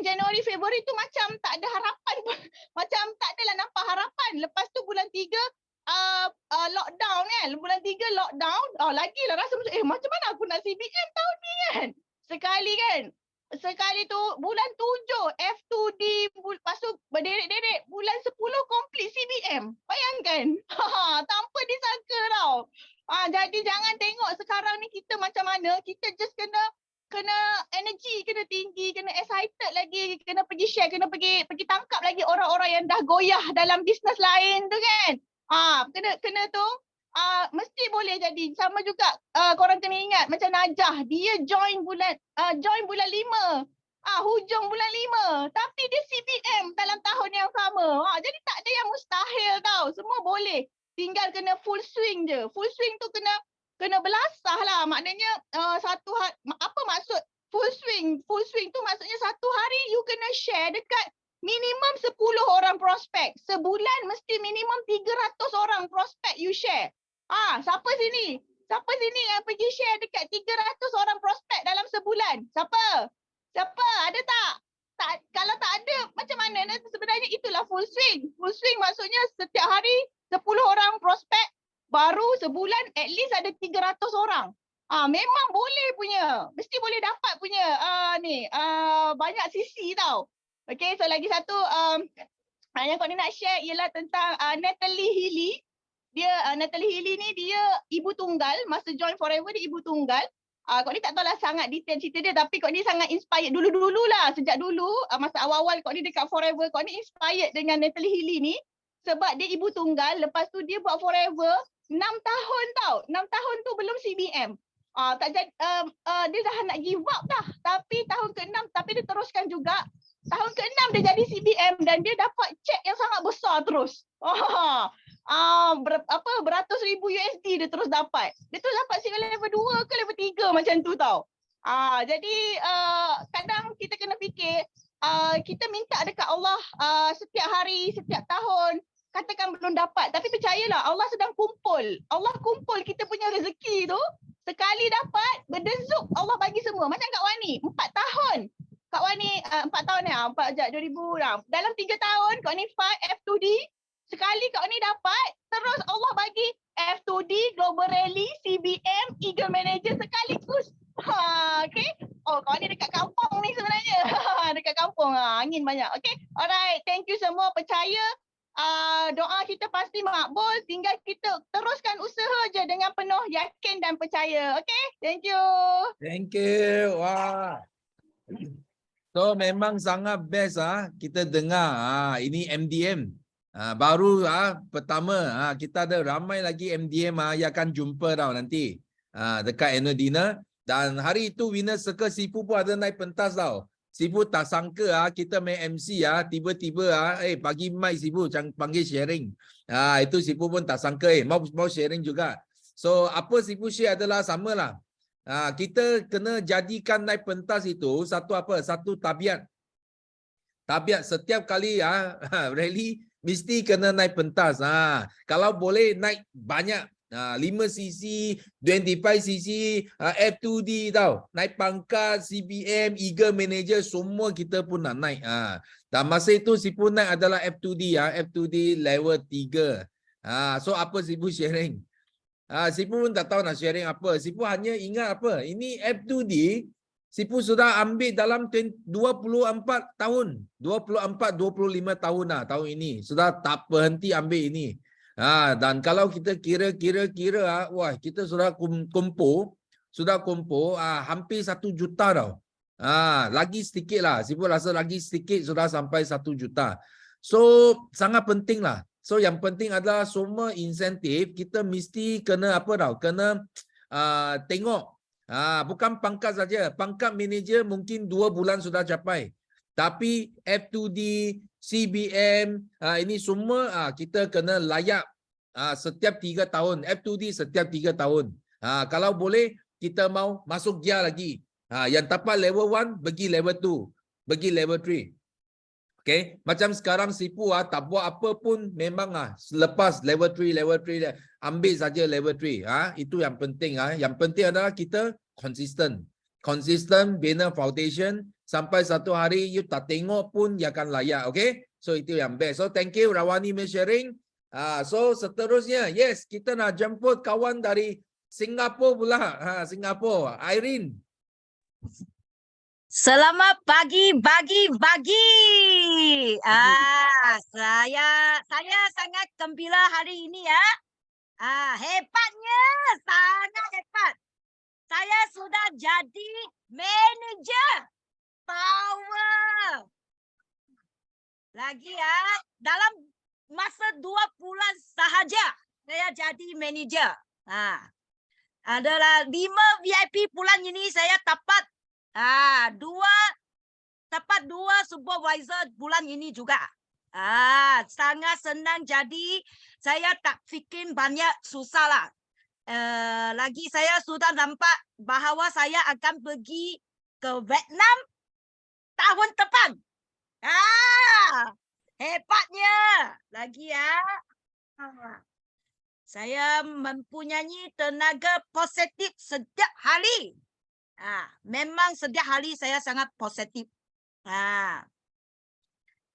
Januari Februari tu macam tak ada harapan pun. Macam tak adalah nampak harapan. Lepas tu bulan 3 lockdown kan. Bulan 3 lockdown. Lagilah rasa macam mana aku nak CBM tahun ni kan. Sekali tu bulan 7 F2D, lepas tu berderet-deret bulan 10 complete CBM. Bayangkan. Tanpa disangka tau. Jadi jangan tengok sekarang ni kita macam mana. Kita just kena energy, kena tinggi, kena excited lagi, kena pergi share, kena pergi tangkap lagi orang-orang yang dah goyah dalam bisnes lain tu kan. Kena tu mesti boleh jadi. Sama juga korang kena ingat macam Najah, dia join bulan 5. Hujung bulan 5. Tapi dia CBM dalam tahun yang sama. Jadi tak ada yang mustahil tau. Semua boleh. Tinggal kena full swing je. Full swing tu kena belasah lah. Maknanya apa maksud full swing? Full swing tu maksudnya satu hari you kena share dekat minimum 10 orang prospek. Sebulan mesti minimum 300 orang prospek you share. Siapa sini yang pergi share dekat 300 orang prospek dalam sebulan? Siapa? Ada tak? Kalau tak ada, macam mana? Sebenarnya itulah full swing. Full swing maksudnya setiap hari 10 orang prospek, baru sebulan at least ada 300 orang. Memang boleh punya. Mesti boleh dapat punya banyak sisi tau. Okay, so lagi satu yang kau ni nak share ialah tentang Natalie Healy. Natalie Healy ni dia ibu tunggal. Masa join Forever dia ibu tunggal. Kau ni tak tahulah sangat detail cerita dia, tapi kau ni sangat inspired dulu-dulu lah. Sejak dulu, masa awal-awal kau ni dekat Forever, kau ni inspired dengan Natalie Healy ni. Sebab dia ibu tunggal, lepas tu dia buat Forever 6 tahun tau. 6 tahun tu belum CBM. Dia dah nak give up dah. Tapi tahun ke-6, tapi dia teruskan juga. Tahun ke-6 dia jadi CBM dan dia dapat cek yang sangat besar terus. Beratus ribu USD dia terus dapat. Dia terus dapat level 2 ke level 3 macam tu tau. Jadi kadang kita kena fikir, kita minta dekat Allah setiap hari, setiap tahun. Katakan belum dapat, tapi percayalah Allah sedang kumpul. Allah kumpul kita punya rezeki tu. Sekali dapat, berdezuk Allah bagi semua. Macam Kak Wani, 4 tahun. Kak Wani 4 tahun ni, 2000. Dalam 3 tahun, Kak Wani fight F2D. Sekali Kak Wani dapat, terus Allah bagi F2D, Global Rally, CBM, Eagle Manager sekaligus. Okay. Kak Wani dekat kampung ni sebenarnya. Dekat kampung, angin banyak. Okay. Alright, thank you semua. Percaya doa kita pasti makbul. Tinggal kita teruskan usaha je dengan penuh yakin dan percaya. Okay? Thank you. Thank you. Wah. So memang sangat best kita dengar ini MDM. Baru pertama kita ada ramai lagi MDM yang akan jumpa tau nanti dekat annual dinner. Dan hari itu winner circle Sifu pun ada naik pentas tau. Sifu tak sangka kita main MC tiba-tiba bagi mic Sifu panggil sharing. Itu Sifu pun tak sangka mau sharing juga. So apa Sifu share adalah samalah. Kita kena jadikan naik pentas itu satu tabiat. Tabiat setiap kali rally mesti kena naik pentas. Kalau boleh naik banyak 5cc, 25cc, F2D tau. Naik pangkat, CBM, Eagle Manager semua kita pun nak naik. Dan masa itu Sifu naik adalah F2D F2D level 3. So apa Sifu sharing? Sifu pun tak tahu nak sharing apa. Sifu hanya ingat apa? Ini F2D, Sifu sudah ambil dalam 24 tahun. 24-25 tahun tahun ini. Sudah tak berhenti ambil ini. Dan kalau kita kira, wah kita sudah kumpul hampir 1 juta tau. Lagi sedikit lah. Sifu rasa lagi sedikit sudah sampai 1 juta. So sangat penting lah. So yang penting adalah semua insentif kita mesti kena apa tau, kena tengok. Bukan pangkat saja. Pangkat manager mungkin 2 bulan sudah capai. Tapi F2D, CBM, ini semua kita kena layak setiap 3 tahun. F2D setiap 3 tahun. Kalau boleh kita mau masuk gear lagi. Yang dapat level 1 pergi level 2, pergi level 3. Okay, macam sekarang Sifu tak buat apa pun memang selepas level 3 ambil saja level 3. Itu yang penting. Yang penting adalah kita konsisten bina foundation sampai satu hari you tak tengok pun you akan layak. Okay, so itu yang best. So thank you Rawani sharing. So seterusnya yes kita nak jemput kawan dari Singapura pula. Singapura, Irene. Selamat pagi. Saya sangat gembira hari ini ya. Hebatnya, sangat hebat. Saya sudah jadi manager. Power. Lagi ya, dalam masa 2 bulan sahaja saya jadi manager. Adalah 5 VIP bulan ini saya dapat dua supervisor bulan ini juga. Sangat senang, jadi saya tak fikir banyak susah lah. Lagi saya sudah nampak bahawa saya akan pergi ke Vietnam tahun depan. Hebatnya. Lagi ya. Saya mempunyai tenaga positif setiap hari. Memang setiap hari saya sangat positif.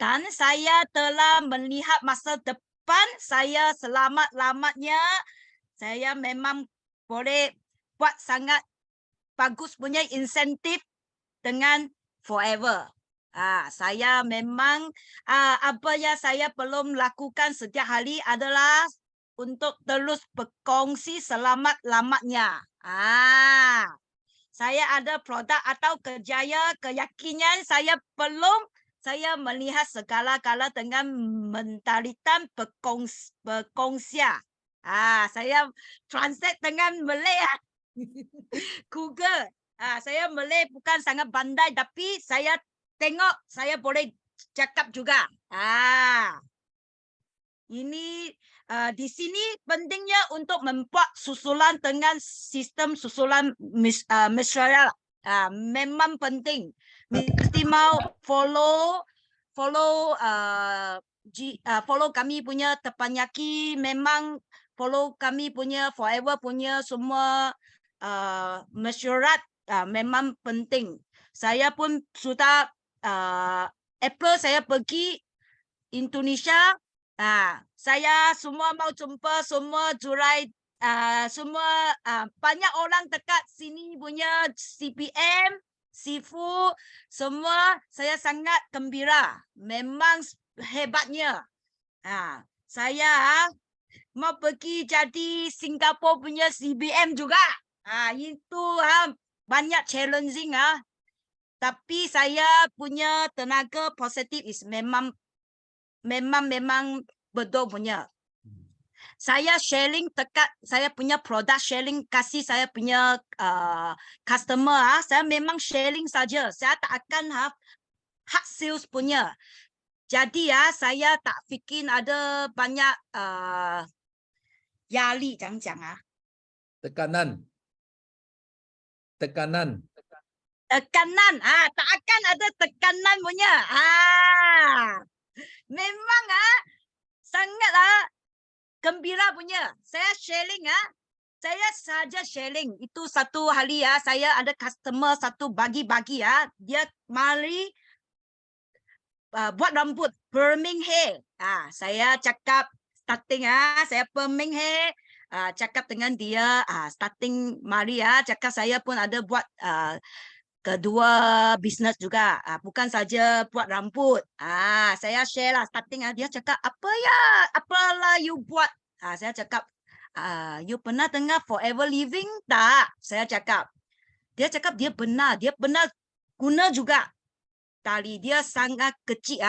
Dan saya telah melihat masa depan saya selamat-lamatnya. Saya memang boleh buat sangat bagus punya insentif dengan forever. Saya memang apa yang saya belum lakukan setiap hari adalah untuk terus berkongsi selamat-lamatnya. Saya ada produk atau keyakinan saya melihat segala-gala dengan mentalitas berkongsi. Saya translate dengan Malay Google. Saya Malay bukan sangat pandai tapi saya tengok saya boleh cakap juga. Ini di sini pentingnya untuk membuat susulan dengan sistem susulan masyarakat. Memang penting. Mesti mau follow kami punya teppanyaki, memang follow kami punya forever punya semua masyarakat. Memang penting. Saya pun sudah April saya pergi Indonesia. Saya semua mau jumpa semua Julai, semua banyak orang dekat sini punya CPM, Sifu, semua saya sangat gembira. Memang hebatnya. Saya mau pergi jadi Singapura punya CBM juga. Itu banyak challenging Tapi saya punya tenaga positif is memang betul punya. Saya sharing dekat saya punya produk sharing kasih saya punya customer saya memang sharing saja. Saya tak akan hard sales punya. Jadi saya tak fikir ada banyak yali讲Tekanan. tekanan tak akan ada tekanan punya memang sangat gembira punya saya sharing saya saja sharing itu satu hari saya ada customer satu bagi-bagi dia mari buat rambut perming hair saya cakap starting saya perming hair cakap dengan dia starting mari cakap saya pun ada buat kedua bisnes juga bukan saja buat rambut saya share lah starting dia cakap apalah you buat saya cakap you pernah dengar forever living tak saya cakap dia cakap dia benar guna juga tali dia sangat kecil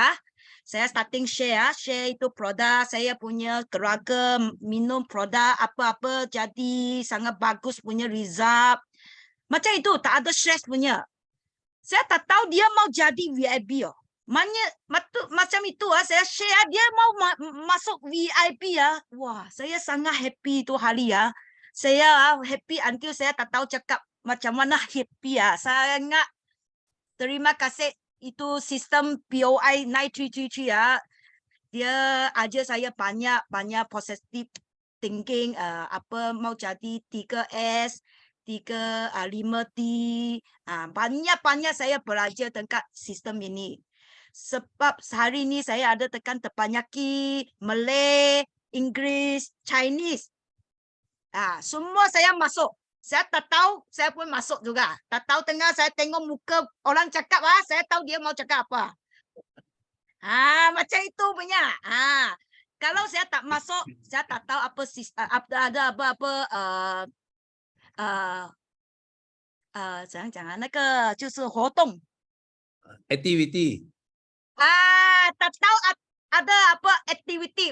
saya starting share itu produk saya punya keluarga minum produk apa-apa jadi sangat bagus punya result macam itu tak ada stress punya. Saya tak tahu dia mau jadi VIP macam itu saya share dia mau masuk VIP Wah, saya sangat happy itu hari Saya happy until saya tak tahu cakap macam mana happy Sangat terima kasih itu sistem POI 9333 Dia ajar saya banyak positive thinking apa mau jadi 3S 5T banyak saya belajar tentang sistem ini sebab hari ini saya ada tekan Teppanyaki, Malay, Inggeris, Chinese semua saya masuk saya tak tahu saya pun masuk juga tak tahu tengah saya tengok muka orang cakap saya tahu dia mau cakap apa macam itu punya kalau saya tak masuk saya tak tahu apa ada apa-apa 讲那个就是活动 Activity. tak tahu ada apa aktiviti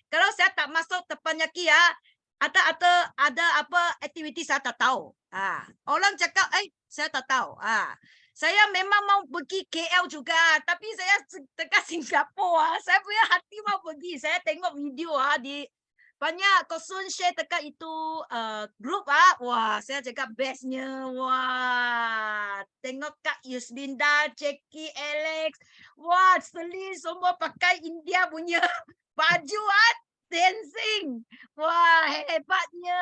kalau saya tak masuk Teppanyaki ada apa aktiviti saya tak tahu orang cakap saya tak tahu saya memang mau pergi KL juga tapi saya dekat Singapura saya punya hati mau pergi saya tengok video di banyak Kosun share dekat itu grup wah saya cakap bestnya wah tengok Kak Yusminda, Jackie, Alex wah Selly semua pakai India punya baju dancing wah hebatnya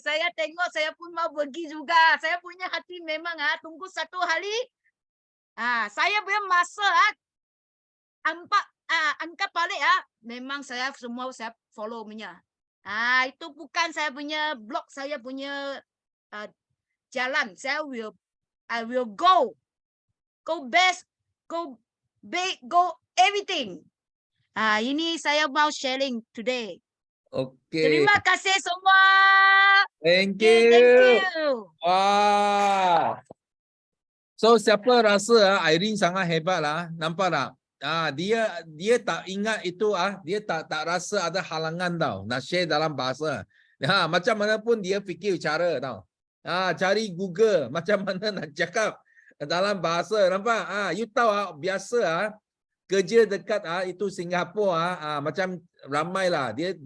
saya tengok saya pun mau pergi juga saya punya hati memang tunggu satu hari saya punya masa angkat balik memang saya semua saya follow punya itu bukan saya punya blog saya punya jalan I will go best go big go everything ini saya mau sharing today Okay. terima kasih semua Thank thank you. you Wah. So siapa rasa Irene sangat hebat lah, nampak tak? Dia tak ingat itu dia tak rasa ada halangan tau nak share dalam bahasa. Macam mana pun dia fikir cara tau. Cari Google macam mana nak cakap dalam bahasa, nampak? You tahu biasa kerja dekat itu Singapura macam ramai lah. Dia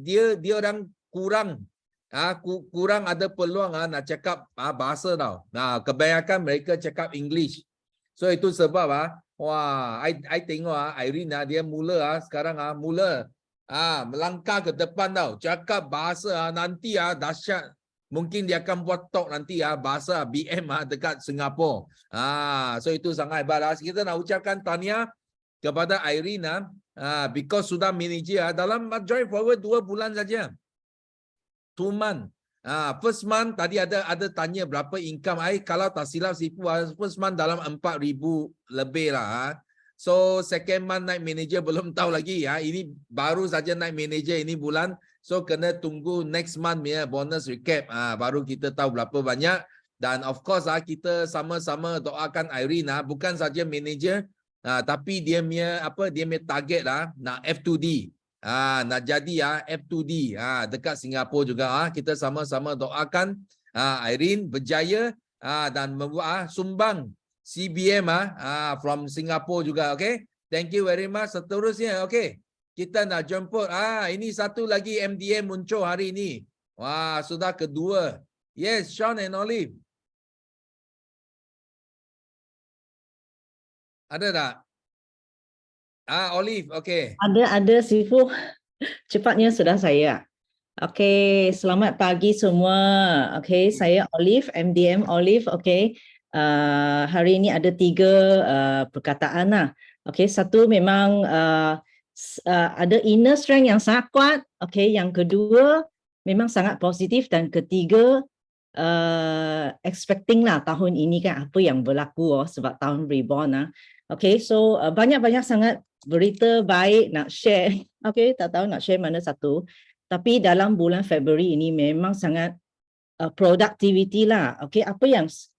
orang kurang ada peluang nak cakap bahasa tau. Kebanyakan mereka cakap English. So itu sebab wah, I tengok Irene dia mula sekarang mula melangkah ke depan tau. Cakap bahasa nanti dahsyat. Mungkin dia akan buat talk nanti bahasa BM dekat Singapura. So itu sangat hebat. Kita nak ucapkan tahniah kepada Irene because sudah manager dalam join forward 2 bulan saja. 2 month. First month tadi ada tanya berapa income. Kalau tak silap sipu first month dalam 4,000 lebih lah. So second month night manager belum tahu lagi ya. Ini baru saja night manager ini bulan. So kena tunggu next month ya bonus recap. Baru kita tahu berapa banyak. Dan of course kita sama-sama doakan Irene bukan saja manager tapi dia punya target nak F2D. Nak jadi F2D dekat Singapura juga. Kita sama-sama doakan Irene berjaya dan membuat sumbang CBM from Singapore juga. Okay, thank you very much. Seterusnya okay, kita nak jemput ini satu lagi MDM muncul hari ini. Wah, sudah kedua. Yes, Sean and Olive. Ada tak? Olive, okay. Ada Sifu. Cepatnya sudah saya. Okey, selamat pagi semua. Okey, saya Olive, MDM Olive. Okey, hari ini ada 3 perkataan lah. Okey, satu memang ada inner strength yang sangat kuat. Okey, yang kedua memang sangat positif dan ketiga expecting lah tahun ini kan apa yang berlaku sebab tahun reborn . Okey, so banyak-banyak sangat berita baik nak share. Okey, tak tahu nak share mana satu. Tapi dalam bulan Februari ini memang sangat productivity lah. Okey, apa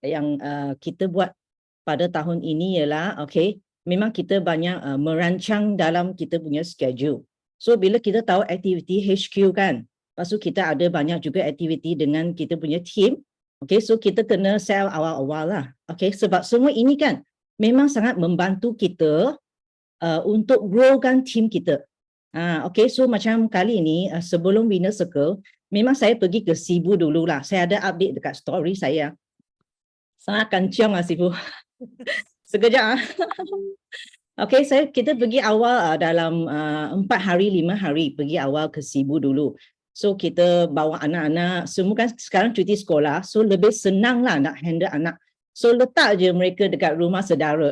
yang kita buat pada tahun ini ialah okey, memang kita banyak merancang dalam kita punya schedule. So bila kita tahu aktiviti HQ kan, lepas tu kita ada banyak juga aktiviti dengan kita punya team. Okey, so kita kena sell awal-awal lah. Okey, sebab semua ini kan memang sangat membantu kita untuk growkan team kita. Okey, so macam kali ini sebelum Winner Circle, memang saya pergi ke Sibu dululah. Saya ada update dekat story saya. Sangat kencang Sibu. Sekejap. Okey, kita pergi awal dalam 4 hari, 5 hari pergi awal ke Sibu dulu. So kita bawa anak-anak, semua kan sekarang cuti sekolah, so lebih senang lah nak handle anak. So letak je mereka dekat rumah saudara.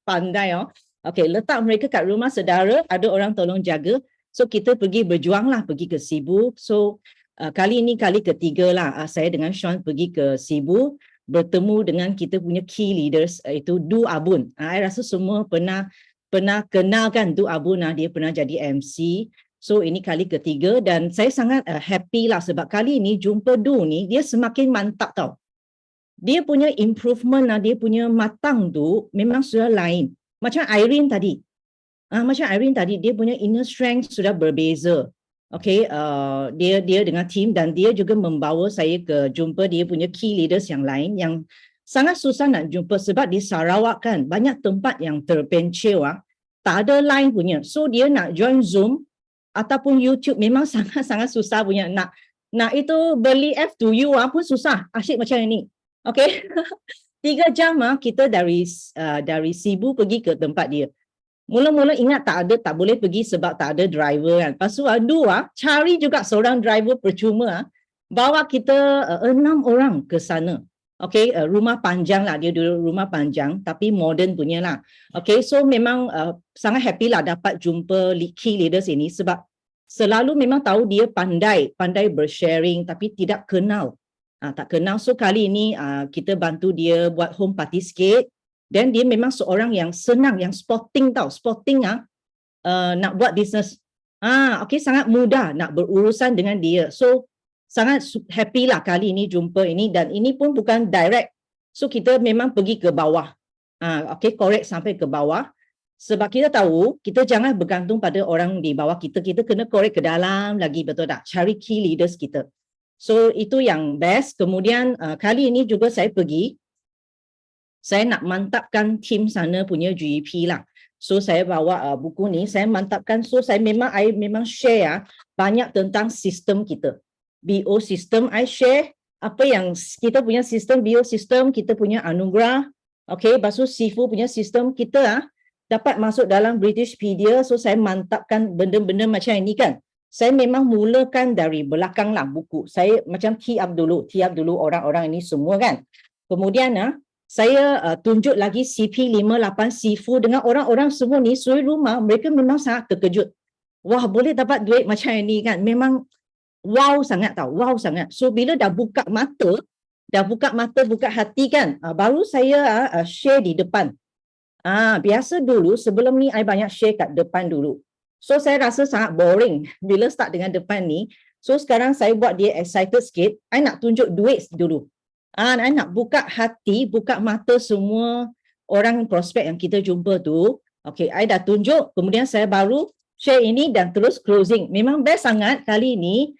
Pandai Okey, letak mereka kat rumah saudara, ada orang tolong jaga. So kita pergi berjuang lah, pergi ke Sibu. So kali ini kali ketiga lah saya dengan Sean pergi ke Sibu, bertemu dengan kita punya key leaders iaitu Du Abun. Saya rasa semua pernah kenal kan Du Abun, dia pernah jadi MC. So ini kali ketiga dan saya sangat happy lah sebab kali ini jumpa Du ni dia semakin mantap tau. Dia punya improvement dia punya matang tu memang sudah lain. Macam Irene tadi. Dia punya inner strength sudah berbeza. Okey, dia dengan team dan dia juga membawa saya ke jumpa dia punya key leaders yang lain yang sangat susah nak jumpa sebab di Sarawak kan banyak tempat yang terpencil tak ada line punya. So dia nak join Zoom ataupun YouTube memang sangat susah punya nak itu beli F2U pun susah. Asyik macam ini. Okey. 3 jam kita dari Sibu pergi ke tempat dia. Mula-mula ingat tak boleh pergi sebab tak ada driver kan. Lepas tu cari juga seorang driver percuma bawa kita 6 orang ke sana. Okey, rumah panjang lah, dia duduk rumah panjang tapi modern punya lah. Okey, so memang sangat happy lah dapat jumpa key leaders ini sebab selalu memang tahu dia pandai bersharing tapi tidak kenal. Tak kenal. So kali ini kita bantu dia buat home party sikit. Dan dia memang seorang yang senang, yang sporting tau. Sporting nak buat bisnes. Okey, sangat mudah nak berurusan dengan dia. So sangat happy lah kali ini jumpa ini. Dan ini pun bukan direct. So kita memang pergi ke bawah. Okey, korek sampai ke bawah. Sebab kita tahu, kita jangan bergantung pada orang di bawah kita. Kita kena korek ke dalam lagi, betul tak? Cari key leaders kita. So itu yang best. Kemudian kali ini juga saya pergi, saya nak mantapkan tim sana punya GEP lah. So saya bawa buku ni, saya mantapkan. So saya memang share banyak tentang sistem kita. BO sistem, I share apa yang kita punya sistem, BO sistem, kita punya anugerah. Okay, lepas tu Sifu punya sistem kita dapat masuk dalam Britishpedia. So saya mantapkan benda-benda macam ini kan. Saya memang mulakan dari belakang lah buku. Saya macam tee up dulu orang-orang ini semua kan. Kemudian saya tunjuk lagi CP58 Sifu dengan orang-orang semua ni suri rumah, mereka memang sangat terkejut. Wah, boleh dapat duit macam ini kan. Memang wow sangat tau, wow sangat. So bila dah buka mata, buka hati kan, baru saya share di depan. Biasa dulu sebelum ni I banyak share kat depan dulu. So saya rasa sangat boring bila start dengan depan ni. So sekarang saya buat dia excited sikit. I nak tunjuk duit dulu. I nak buka hati, buka mata semua orang prospek yang kita jumpa tu. Okay, I dah tunjuk. Kemudian saya baru share ini dan terus closing. Memang best sangat kali ni.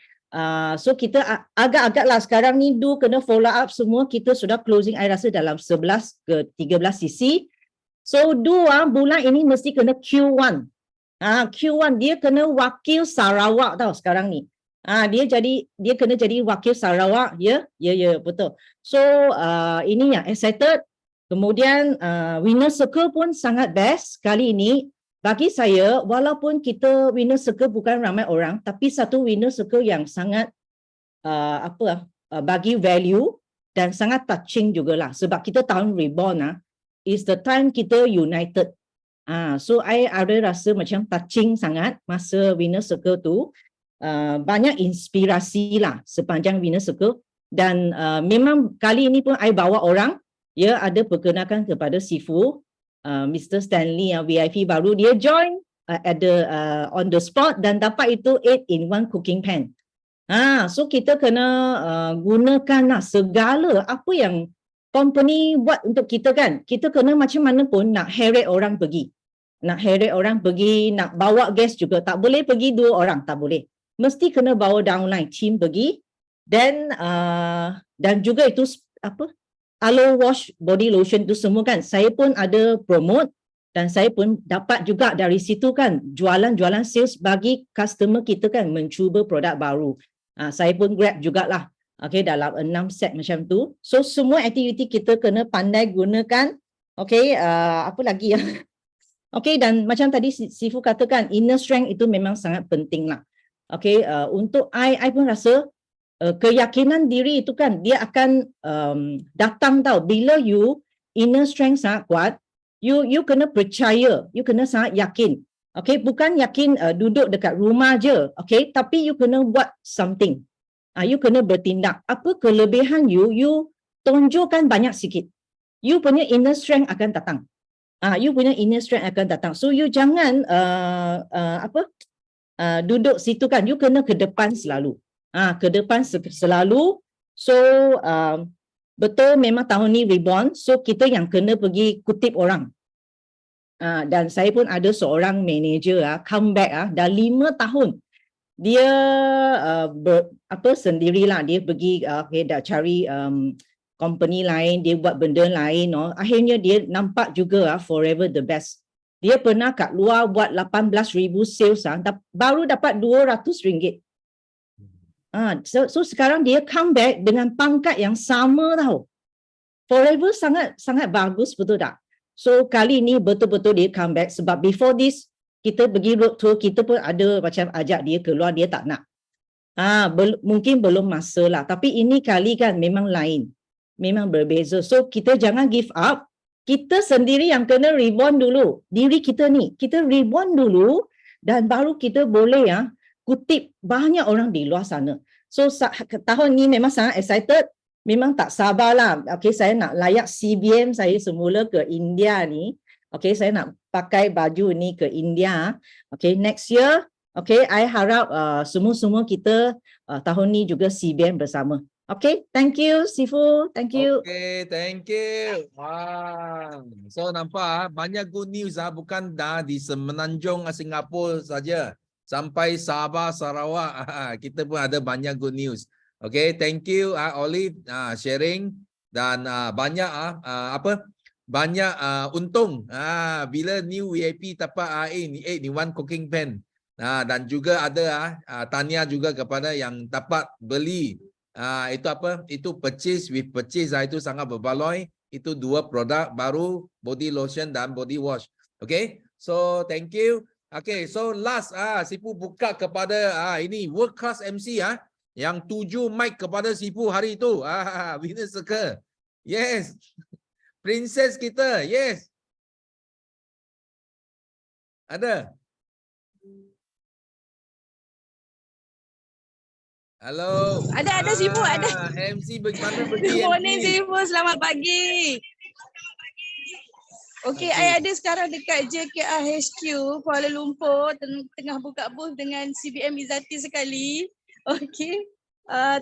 So kita agak-agak lah sekarang ni kena follow up semua. Kita sudah closing I rasa dalam 11 ke 13 sisi. So 2 bulan ini mesti kena Q1. Q1 dia kena wakil Sarawak tau sekarang ni. Dia kena jadi wakil Sarawak, ya betul. So ini yang excited. Kemudian winner circle pun sangat best kali ini. Bagi saya walaupun kita winner circle bukan ramai orang tapi satu winner circle yang sangat bagi value dan sangat touching jugalah sebab kita tahun reborn is the time kita united. So I ada rasa macam touching sangat masa winner circle tu. Banyak inspirasi lah sepanjang winner circle dan memang kali ini pun I bawa orang, ya, ada perkenalkan kepada Sifu, Mr. Stanley yang VIP baru, dia join on the spot dan dapat itu 8-in-1 cooking pan. So kita kena gunakan segala apa yang company buat untuk kita kan. Kita kena macam mana pun nak heret orang pergi. Nak bawa guest juga. Tak boleh pergi 2 orang, tak boleh. Mesti kena bawa downline team pergi. Dan juga itu Aloe Wash Body Lotion tu semua kan. Saya pun ada promote dan saya pun dapat juga dari situ kan jualan sales bagi customer kita kan mencuba produk baru. Saya pun grab jugalah. Okay, dalam 6 set macam tu. So semua aktiviti kita kena pandai gunakan. Okay, apa lagi ya? Okay, dan macam tadi Sifu katakan inner strength itu memang sangat penting lah. Okay, untuk I pun rasa keyakinan diri itu kan dia akan datang tau. Bila you inner strength sangat kuat, you kena percaya, you kena sangat yakin. Okay, bukan yakin duduk dekat rumah je. Okay, tapi you kena buat something. You kena bertindak. Apa kelebihan you tunjukkan banyak sikit. You punya inner strength akan datang. So you jangan duduk situ kan. You kena ke depan selalu. So betul memang tahun ni reborn. So kita yang kena pergi kutip orang. Dan saya pun ada seorang manager comeback dah 5 tahun. Dia sendirilah, dia pergi dah cari company lain, dia buat benda lain. Akhirnya dia nampak juga forever the best. Dia pernah kat luar buat 18,000 sales baru dapat RM200. So sekarang dia comeback dengan pangkat yang sama tau. Forever sangat bagus, betul tak? So kali ni betul-betul dia comeback sebab before this kita pergi road tour, kita pun ada macam ajak dia keluar, dia tak nak. Mungkin belum masa lah. Tapi ini kali kan memang lain. Memang berbeza. So kita jangan give up. Kita sendiri yang kena reborn dulu. Diri kita ni. Kita reborn dulu dan baru kita boleh kutip banyak orang di luar sana. So tahun ni memang sangat excited. Memang tak sabarlah. Okay, saya nak layak CBM saya semula ke India ni. Okay, saya nak pakai baju ni ke India. Okay, next year. Okay, I harap semua kita tahun ni juga CBM bersama. Okay, thank you Sifu. Thank you. Okay, thank you. So nampak banyak good news bukan di Semenanjung Singapura saja. Sampai Sabah, Sarawak. Kita pun ada banyak good news. Okay, thank you Olive sharing dan banyak banyak untung bila new VIP dapat 8-in-1 cooking pan. Dan juga ada tanya juga kepada yang dapat beli itu purchase with purchase itu sangat berbaloi. Itu 2 produk baru, body lotion dan body wash. Okay, so thank you. Okay, so last Sifu buka kepada ini world class MC yang 7 mic kepada Sifu hari itu. Winner circle. Yes. Princess kita. Yes. Ada. Halo. Ada Sifu, ada. MC bagaimana pergi? Good morning Sifu, selamat pagi. Okey, I ada sekarang dekat JKR HQ Kuala Lumpur tengah buka booth dengan CBM Izzati sekali. Okey.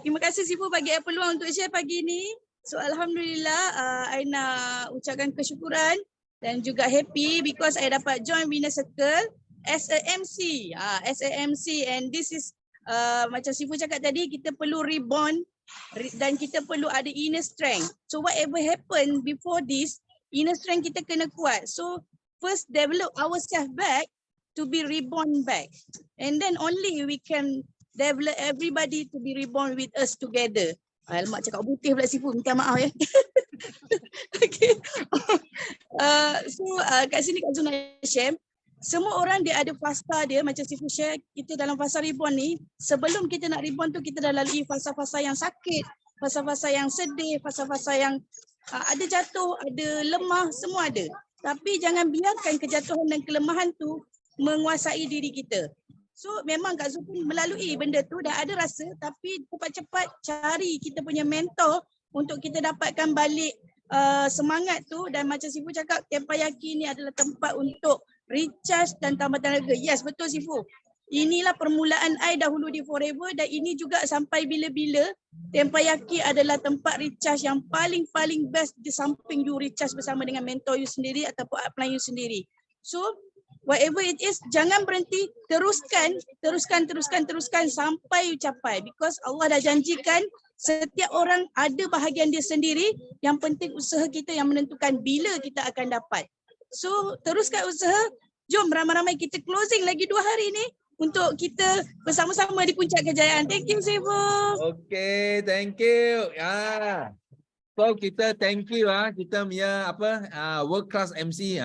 Terima kasih Sifu bagi I peluang untuk share pagi ni. So alhamdulillah I nak ucapkan kesyukuran dan juga happy because I dapat join Winner Circle as a MC. As a MC, and this is macam Sifu cakap tadi, kita perlu reborn dan kita perlu ada inner strength. So whatever happen before this, inner strength kita kena kuat. So first develop ourselves back to be reborn back. And then only we can develop everybody to be reborn with us together. Alamak, cakap putih pula Sifu, minta maaf ya. Okay. Kat sini Kak Zul nak share. Semua orang dia ada fasa dia, macam Sifu share, kita dalam fasa reborn ni, sebelum kita nak reborn tu kita dah lalui fasa-fasa yang sakit, fasa-fasa yang sedih, fasa-fasa yang ada jatuh, ada lemah, semua ada. Tapi jangan biarkan kejatuhan dan kelemahan tu menguasai diri kita. So memang Kak Zul pun melalui benda tu, dah ada rasa, tapi cepat-cepat cari kita punya mentor untuk kita dapatkan balik semangat tu. Dan macam Sifu cakap, Teppanyaki ni adalah tempat untuk recharge dan tambah tenaga. Yes, betul Sifu. Inilah permulaan I dahulu di Forever dan ini juga sampai bila-bila. Teppanyaki adalah tempat recharge yang paling best di samping you recharge bersama dengan mentor you sendiri ataupun upline you sendiri. So whatever it is, jangan berhenti, teruskan sampai you capai, because Allah dah janjikan setiap orang ada bahagian dia sendiri. Yang penting usaha kita yang menentukan bila kita akan dapat. So teruskan usaha. Jom ramai-ramai kita closing lagi 2 hari ni untuk kita bersama-sama di puncak kejayaan. Thank you Sifu. Okay, thank you. So kita thank you kita punya world class MC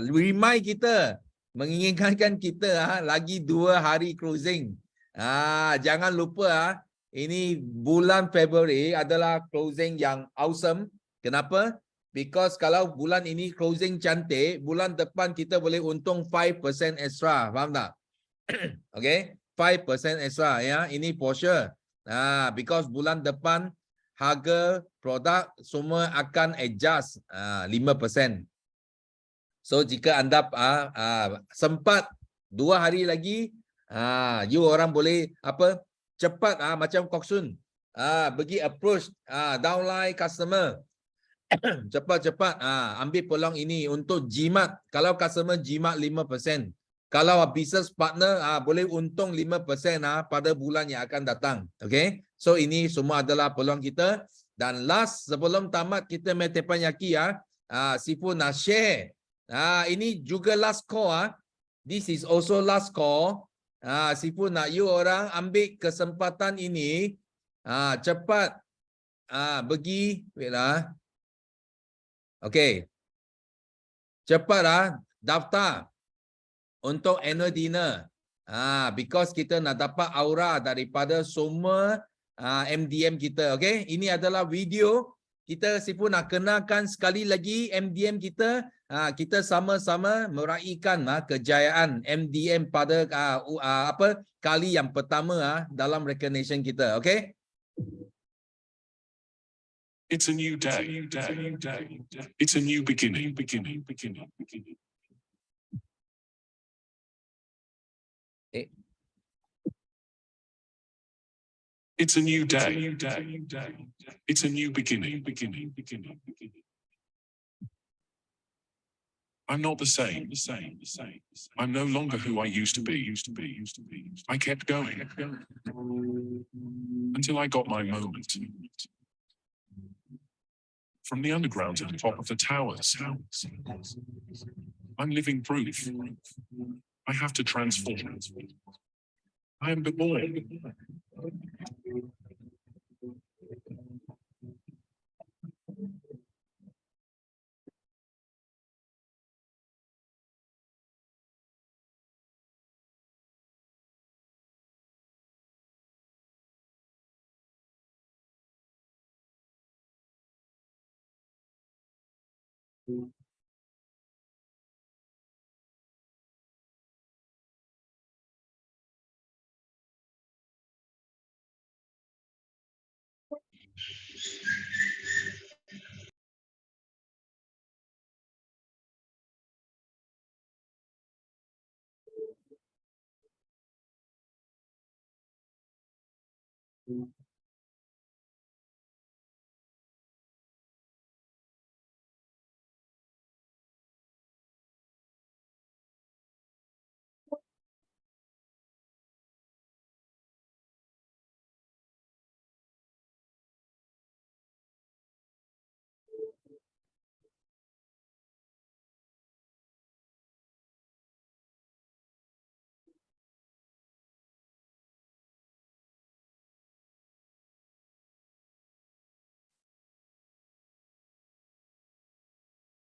remind kita, mengingatkan kita lagi 2 hari closing. Jangan lupa ini bulan Februari adalah closing yang awesome. Kenapa? Because kalau bulan ini closing cantik, bulan depan kita boleh untung 5% extra. Faham tak? Okay, 5% extra ya. Ini for sure. Because bulan depan harga produk semua akan adjust 5%. So jika anda sempat 2 hari lagi, you orang boleh cepat macam Kok Sun pergi approach downline customer. Cepat-cepat ambil peluang ini untuk jimat. Kalau customer jimat 5%, kalau business partner boleh untung 5% pada bulan yang akan datang. Okay, so ini semua adalah peluang kita. Dan last sebelum tamat kita main Teppanyaki Sifu nak share. Ini juga last call This is also last call. Sifu nak you orang ambil kesempatan ini cepat pergi Okay. Cepat daftar untuk annual dinner. Because kita nak dapat aura daripada semua MDM kita. Okay. Ini adalah video. Kita Sifu nak kenalkan sekali lagi MDM kita. Kita sama-sama meraihkan kejayaan MDM pada kali yang pertama dalam recognition kita. Okay. It's a new day. It's a new beginning. It's a new day. It's a new beginning. I'm not the same. I'm no longer who I used to be. I kept going until I got my moment. From the underground to the top of the towers. I'm living proof. I have to transform. I am reborn.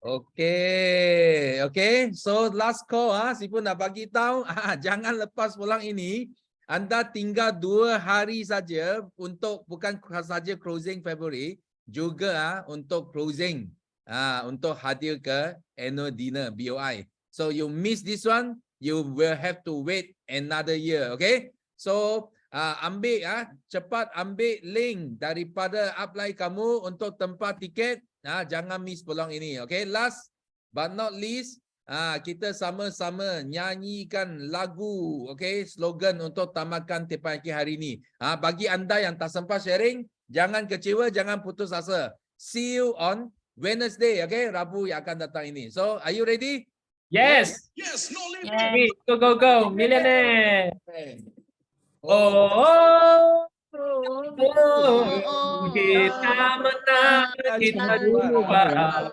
Okay, okay. So last call Sipu nak bagi tahu jangan lepas pulang ini anda tinggal 2 hari saja untuk bukan saja closing February juga untuk closing untuk hadir ke annual dinner BOI. So you miss this one, you will have to wait another year, okay? So ambil cepat ambil link daripada apply kamu untuk tempat tiket. Jangan miss peluang ini, okay? Last but not least, kita sama-sama nyanyikan lagu, okay? Slogan untuk tamatkan Teppanyaki hari ini. Bagi anda yang tak sempat sharing, jangan kecewa, jangan putus asa. See you on Wednesday, okay? Rabu yang akan datang ini. So, are you ready? Yes. Yes, no limit. Go, go, go. Millionaire. Okay. Oh. Kita menang, kita juara.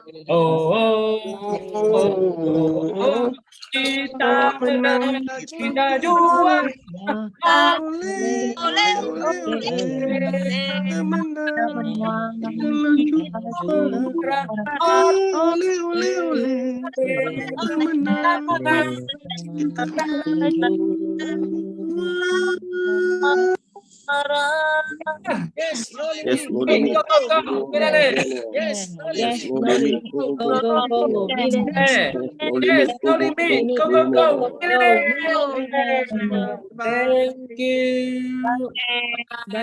Kita menang, kita juara. Yes, no Yes, limit. no limit. Yes, no limit. Yes, no limit. Go, go, go. Yes, no limit. Go, go, go. Thank you.